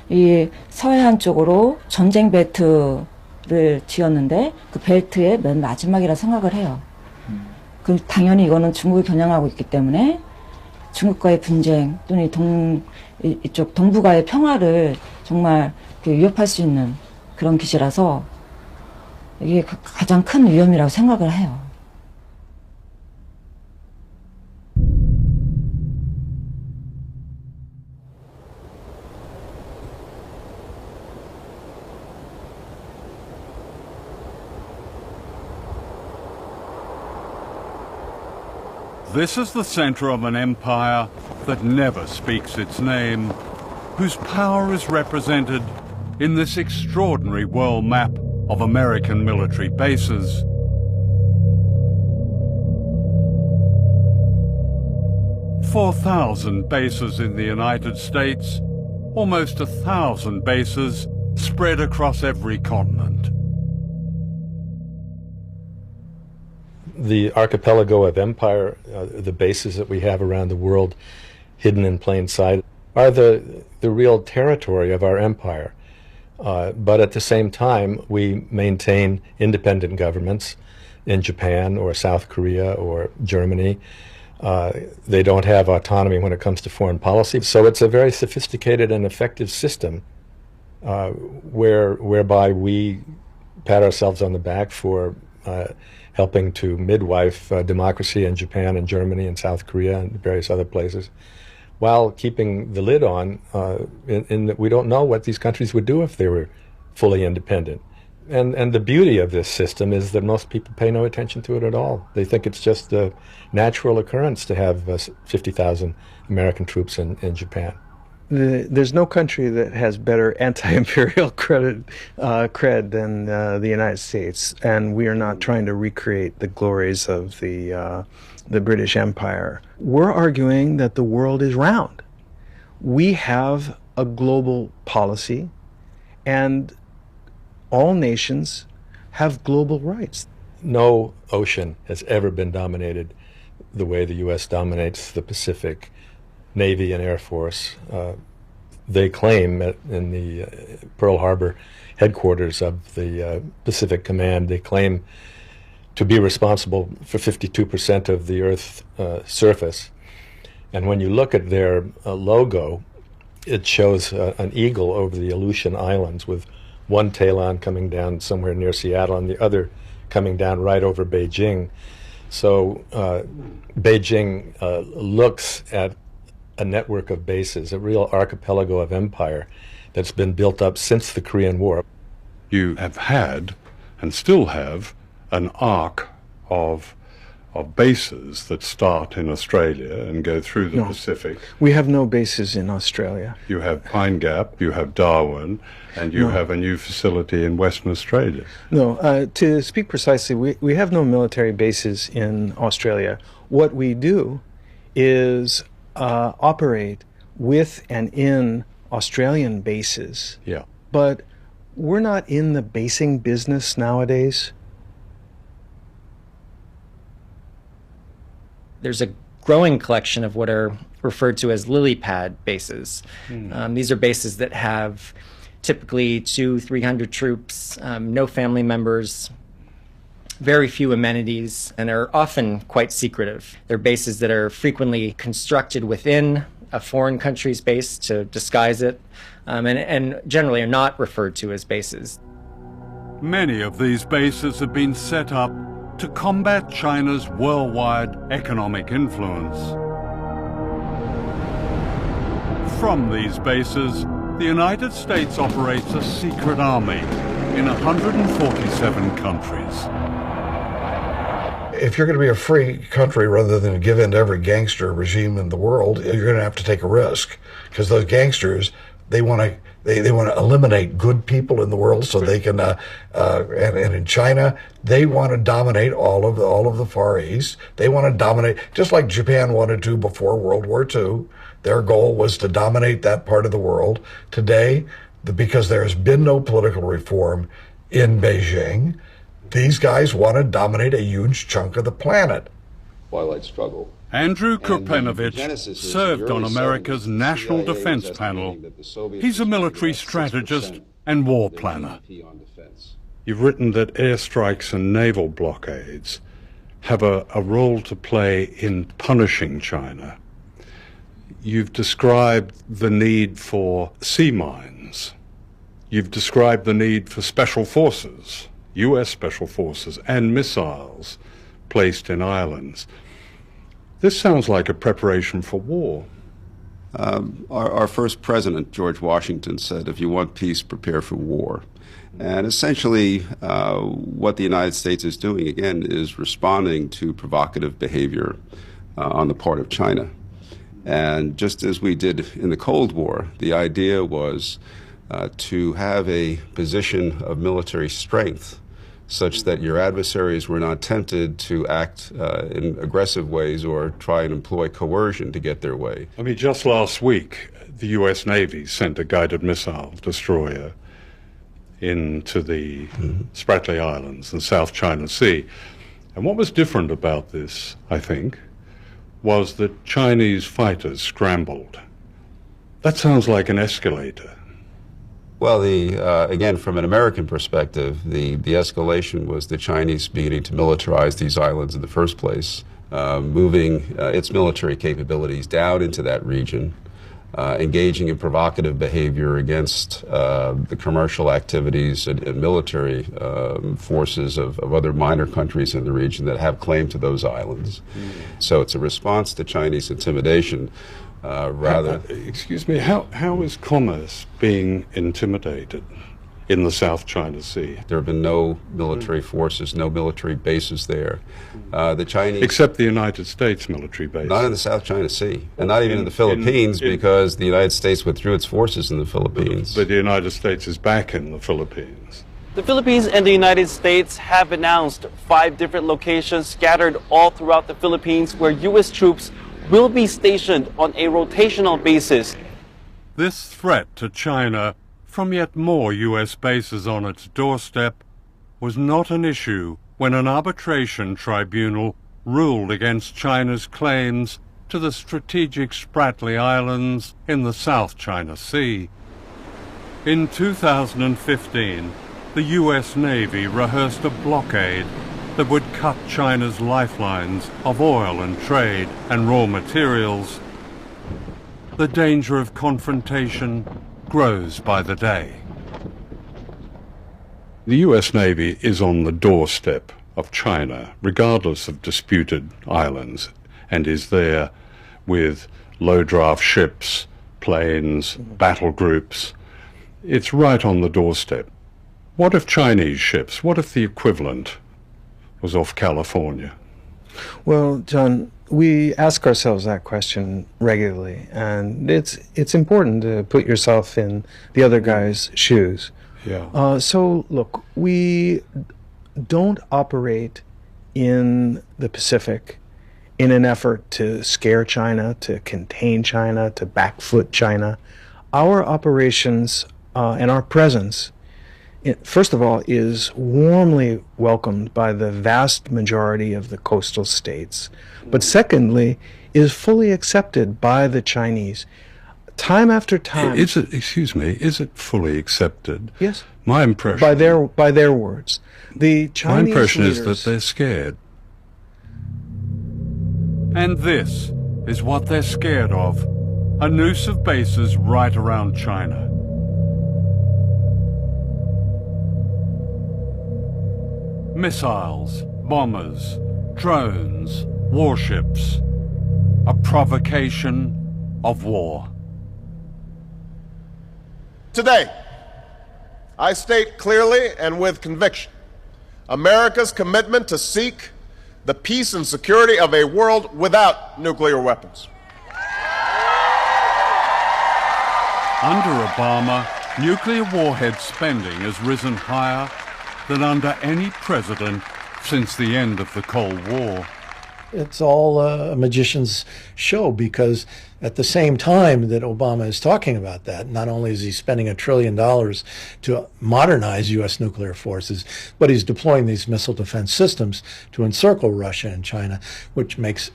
Speaker 10: 이 서해안 쪽으로 전쟁 벨트를 지었는데 그 벨트의 맨 마지막이라 생각을 해요. 그 당연히 이거는 중국을 겨냥하고 있기 때문에 중국과의 분쟁 또는 이쪽 동북아의 평화를 정말 위협할 수 있는 그런 기지라서 이게 가장 큰 위험이라고 생각을 해요.
Speaker 8: This is the center of an empire that never speaks its name, whose power is represented in this extraordinary world map of American military bases. "4,000 bases in the United States, almost 1,000 bases spread across every continent.
Speaker 11: The archipelago of empire, the bases that we have around the world hidden in plain sight, are the real territory of our empire. But at the same time, we maintain independent governments in Japan or South Korea or Germany. They don't have autonomy when it comes to foreign policy. So it's a very sophisticated and effective system whereby we pat ourselves on the back for helping to midwife democracy in Japan and Germany and South Korea and various other places, while keeping the lid on in that we don't know what these countries would do if they were fully independent. And the beauty of this system is that most people pay no attention to it at all. They think it's just a natural occurrence to have 50,000 American troops in Japan.
Speaker 9: There's no country that has better anti-imperial cred than the United States, and we are not trying to recreate the glories of the British Empire. We're arguing that the world is round. We have a global policy, and all nations have global rights.
Speaker 11: No ocean has ever been dominated the way the U.S. dominates the Pacific. Navy and Air Force. They claim in the Pearl Harbor headquarters of the Pacific Command, they claim to be responsible for 52% of the Earth's surface. And when you look at their logo, it shows an eagle over the Aleutian Islands with one talon coming down somewhere near Seattle and the other coming down right over Beijing. So Beijing looks at a network of bases, a real archipelago of empire that's been built up since the Korean War.
Speaker 8: You have had, and still have, an arc of bases that start in Australia and go through the Pacific.
Speaker 9: We have no bases in Australia.
Speaker 8: You have Pine Gap, you have Darwin, and you have a new facility in Western Australia.
Speaker 9: No, to speak precisely, we have no military bases in Australia. What we do is operate with and in Australian bases.
Speaker 11: Yeah.
Speaker 9: But we're not in the basing business nowadays.
Speaker 23: There's a
Speaker 12: growing collection of what are referred to as lily pad bases. These are bases that have typically 200-300 troops, no family members, very few amenities, and are often quite secretive. They're bases that are frequently constructed within a foreign country's base to disguise it, and generally are not referred to as bases.
Speaker 8: Many of these bases have been set up to combat China's worldwide economic influence. From these bases, the United States operates a secret army in 147 countries.
Speaker 13: If you're going to be a free country rather than give in to every gangster regime in the world, you're going to have to take a risk, because those gangsters, they want to eliminate good people in the world so they can and in China they want to dominate all of the Far East. They want to dominate, just like Japan wanted to before World War II. Their goal was to dominate that part of the world. Today, because there has been no political reform in Beijing, these guys want to dominate a huge chunk of the planet.
Speaker 23: Twilight struggle.
Speaker 8: Andrew Kurpenovich served on America's National Defense Panel. He's a military strategist and war planner. You've written that airstrikes and naval blockades have a role to play in punishing China. You've described the need for sea mines. You've described the need for special forces, US special forces, and missiles placed in islands. This sounds like a preparation for war.
Speaker 23: Our first president, George Washington, said, if you want peace, prepare for war. And essentially, what the United States is doing, again, is responding to provocative behavior on the part of China. And just as we did in the Cold War, the idea was to have a position of military strength such that your adversaries were not tempted to act in aggressive ways or try and employ coercion to get their way.
Speaker 8: I mean, just last week, the US Navy sent a guided missile destroyer into the Spratly Islands and South China Sea. And what was different about this, I think, was that Chinese fighters scrambled. That sounds like an escalator.
Speaker 23: Well, again, from an American perspective, the escalation was the Chinese beginning to militarize these islands in the first place, moving its military capabilities down into that region, engaging in provocative behavior against the commercial activities and military forces of other minor countries in the region that have claim to those islands. So it's a response to Chinese intimidation.
Speaker 8: Excuse me, how is commerce being intimidated in the South China Sea?
Speaker 23: There have been no military forces, no military bases there. The Chinese...
Speaker 8: Except the United States military bases.
Speaker 23: Not in the South China Sea, and not even in the Philippines, because the United States withdrew its forces in the Philippines.
Speaker 8: But the United States is back in the Philippines.
Speaker 24: The Philippines and the United States have announced 5 different locations scattered all throughout the Philippines where U.S. troops will be stationed on a rotational basis.
Speaker 8: This threat to China from yet more US bases on its doorstep was not an issue when an arbitration tribunal ruled against China's claims to the strategic Spratly Islands in the South China Sea. In 2015, the US Navy rehearsed a blockade that would cut China's lifelines of oil and trade and raw materials. The danger of confrontation grows by the day. The US Navy is on the doorstep of China, regardless of disputed islands, and is there with low-draft ships, planes, battle groups. It's right on the doorstep. What if Chinese ships, what if the equivalent was off California?
Speaker 25: Well, John, we ask ourselves that question regularly, and it's important to put yourself in the other guy's shoes.
Speaker 8: Yeah.
Speaker 25: So, look, we don't operate in the Pacific in an effort to scare China, to contain China, to backfoot China. Our operations and our presence, first of all, is warmly welcomed by the vast majority of the coastal states. But secondly, is fully accepted by the Chinese. Time after time.
Speaker 8: Is it, excuse me, is it fully accepted?
Speaker 25: Yes.
Speaker 8: My impression.
Speaker 25: By their words. The Chinese
Speaker 8: My impression
Speaker 25: leaders,
Speaker 8: is that they're scared. And this is what they're scared of. A noose of bases right around China. Missiles, bombers, drones, warships. A provocation of war.
Speaker 1: Today, I state clearly and with conviction America's commitment to seek the peace and security of a world without nuclear weapons.
Speaker 8: Under Obama, nuclear warhead spending has risen higher than under any president since the end of the Cold War.
Speaker 6: It's all a magician's show, because at the same time that Obama is talking about that, not only is he spending $1 trillion to modernize U.S. nuclear forces, but he's deploying these missile defense systems to encircle Russia and China, which makes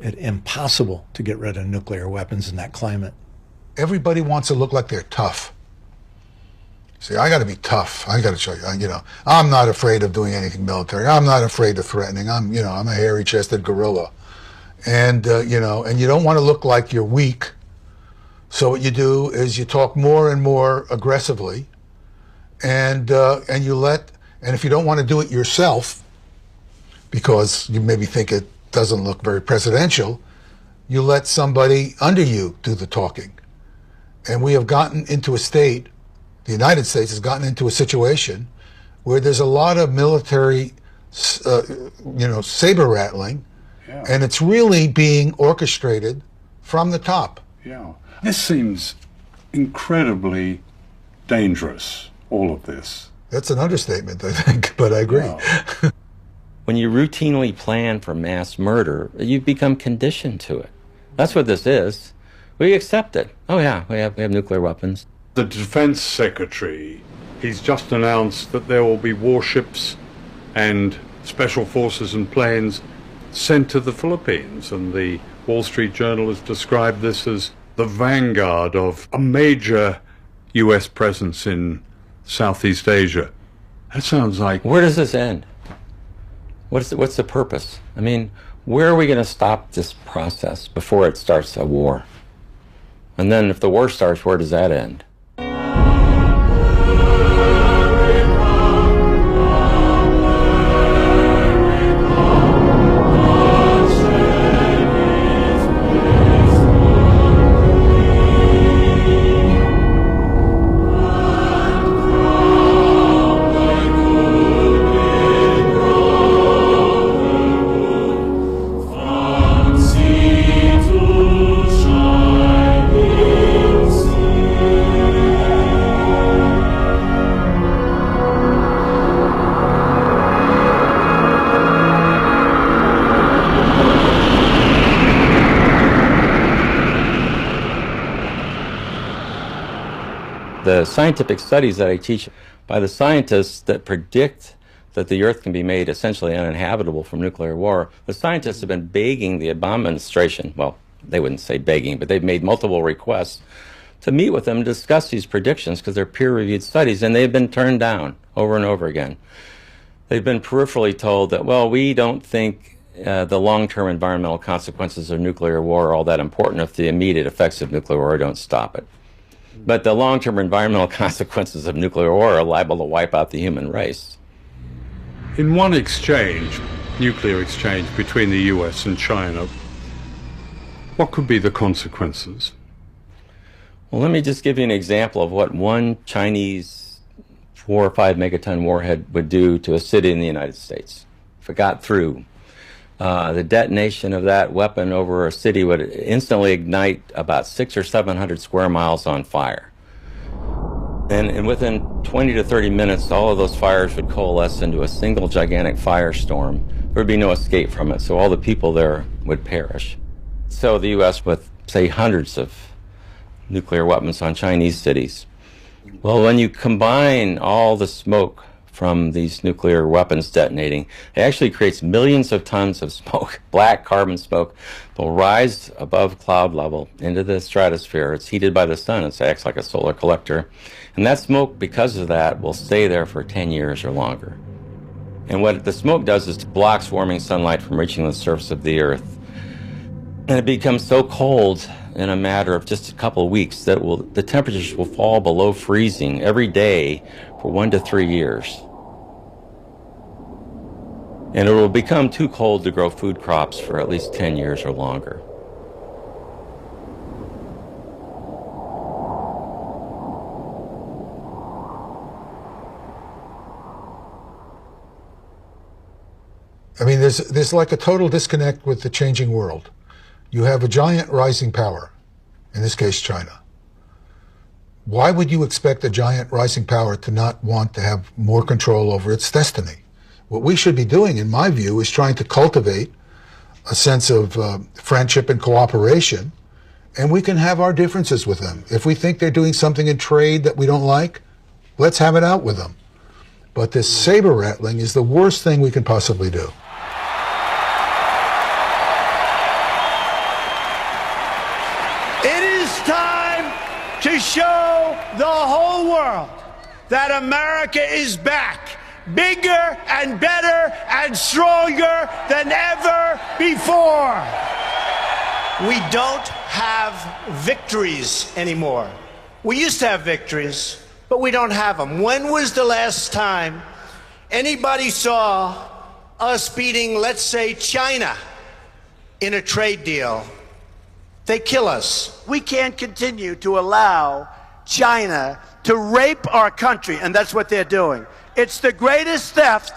Speaker 6: it impossible to get rid of nuclear weapons in that climate.
Speaker 14: Everybody wants to look like they're tough. See, I got to be tough. I got to show you, I'm not afraid of doing anything military. I'm not afraid of threatening. I'm a hairy-chested gorilla. And, and you don't want to look like you're weak. So what you do is you talk more and more aggressively, and if you don't want to do it yourself, because you maybe think it doesn't look very presidential, you let somebody under you do the talking. And we have gotten into a state, the United States has gotten into a situation where there's a lot of military, saber rattling, and it's really being orchestrated from the top.
Speaker 8: Yeah. This seems incredibly dangerous, all of this.
Speaker 14: That's an understatement, I think, but I agree.
Speaker 17: Yeah. When you routinely plan for mass murder, you become conditioned to it. That's what this is. We accept it. Oh yeah, we have nuclear weapons.
Speaker 8: The Defense Secretary, he's just announced that there will be warships and special forces and planes sent to the Philippines, and the Wall Street Journal has described this as the vanguard of a major U.S. presence in Southeast Asia. That sounds like...
Speaker 17: Where does this end? What's the purpose? I mean, where are we going to stop this process before it starts a war? And then if the war starts, where does that end? The scientific studies that I teach by the scientists that predict that the Earth can be made essentially uninhabitable from nuclear war, the scientists have been begging the Obama administration, well, they wouldn't say begging, but they've made multiple requests to meet with them and discuss these predictions because they're peer-reviewed studies, and they've been turned down over and over again. They've been peripherally told that, well, we don't think the long-term environmental consequences of nuclear war are all that important if the immediate effects of nuclear war don't stop it. But the long-term environmental consequences of nuclear war are liable to wipe out the human race.
Speaker 8: In one exchange, nuclear exchange between the US and China, what could be the consequences?
Speaker 17: Well, let me just give you an example of what one Chinese 4 or 5 megaton warhead would do to a city in the United States. If it got through, the detonation of that weapon over a city would instantly ignite about 600 or 700 square miles on fire. And within 20 to 30 minutes, all of those fires would coalesce into a single gigantic firestorm. There would be no escape from it, so all the people there would perish. So the U.S. with, say, hundreds of nuclear weapons on Chinese cities. Well, when you combine all the smoke from these nuclear weapons detonating. It actually creates millions of tons of smoke, black carbon smoke, will rise above cloud level into the stratosphere. It's heated by the sun. It acts like a solar collector. And that smoke, because of that, will stay there for 10 years or longer. And what the smoke does is it blocks warming sunlight from reaching the surface of the Earth. And it becomes so cold in a matter of just a couple of weeks that the temperatures will fall below freezing every day for 1 to 3 years. And it will become too cold to grow food crops for at least 10 years or longer.
Speaker 14: I mean, there's like a total disconnect with the changing world. You have a giant rising power, in this case China. Why would you expect a giant rising power to not want to have more control over its destiny? What we should be doing, in my view, is trying to cultivate a sense of friendship and cooperation, and we can have our differences with them. If we think they're doing something in trade that we don't like, let's have it out with them. But this saber rattling is the worst thing we can possibly do.
Speaker 2: It is time to show the whole world that America is back, bigger and better and stronger than ever before. We don't have victories anymore. We used to have victories, but we don't have them. When was the last time anybody saw us beating, let's say, China in a trade deal? They kill us. We can't continue to allow China to rape our country, and that's what they're doing. It's the greatest theft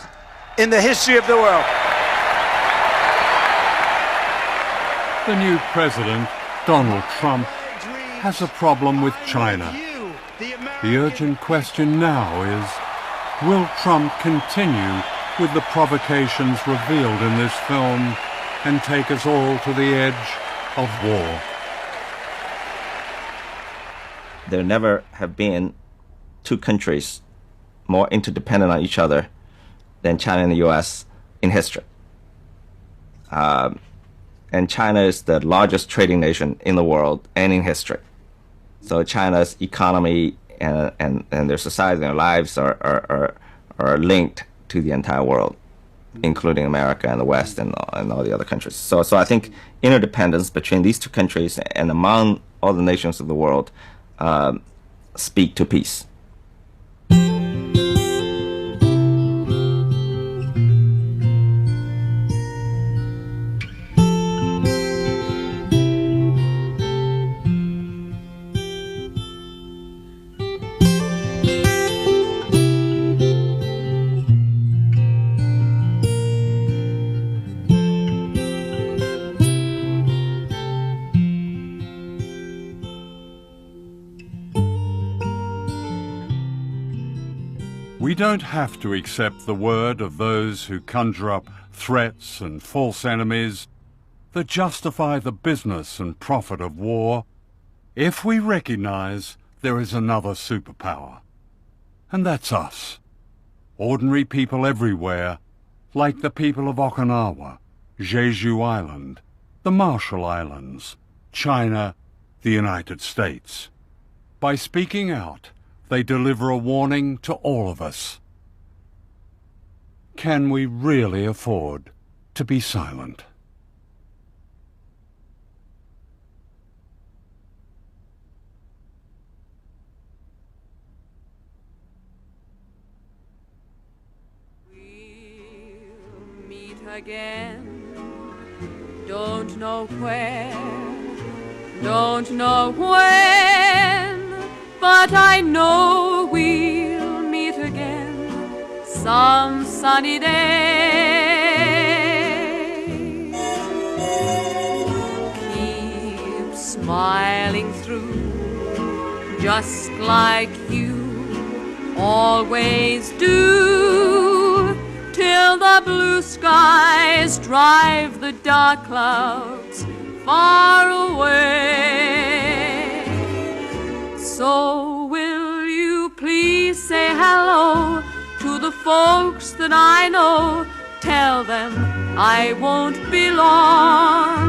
Speaker 2: in the history of the world.
Speaker 8: The new president, Donald Trump, has a problem with China. The urgent question now is, will Trump continue with the provocations revealed in this film and take us all to the edge of war?
Speaker 16: There never have been two countries more interdependent on each other than China and the U.S. in history. And China is the largest trading nation in the world and in history. So China's economy and their society and their lives are linked to the entire world, including America and the West and all the other countries. So I think interdependence between these two countries and among all the nations of the world speak to peace.
Speaker 8: We don't have to accept the word of those who conjure up threats and false enemies that justify the business and profit of war if we recognize there is another superpower. And that's us, ordinary people everywhere, like the people of Okinawa, Jeju Island, the Marshall Islands, China, the United States. By speaking out, they deliver a warning to all of us. Can we really afford to be silent?
Speaker 18: We'll meet again. Don't know where, don't know when, but I know we'll meet again some sunny day. Keep smiling through, just like you always do, till the blue skies drive the dark clouds far away. So will you please say hello to the folks that I know, tell them I won't be long.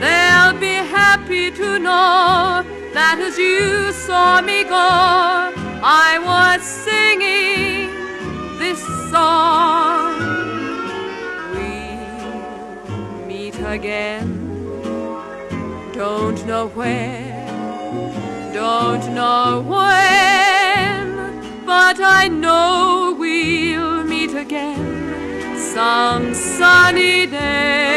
Speaker 18: They'll be happy to know that as you saw me go, I was singing this song. We'll meet again, don't know where, don't know when, but I know we'll meet again some sunny day.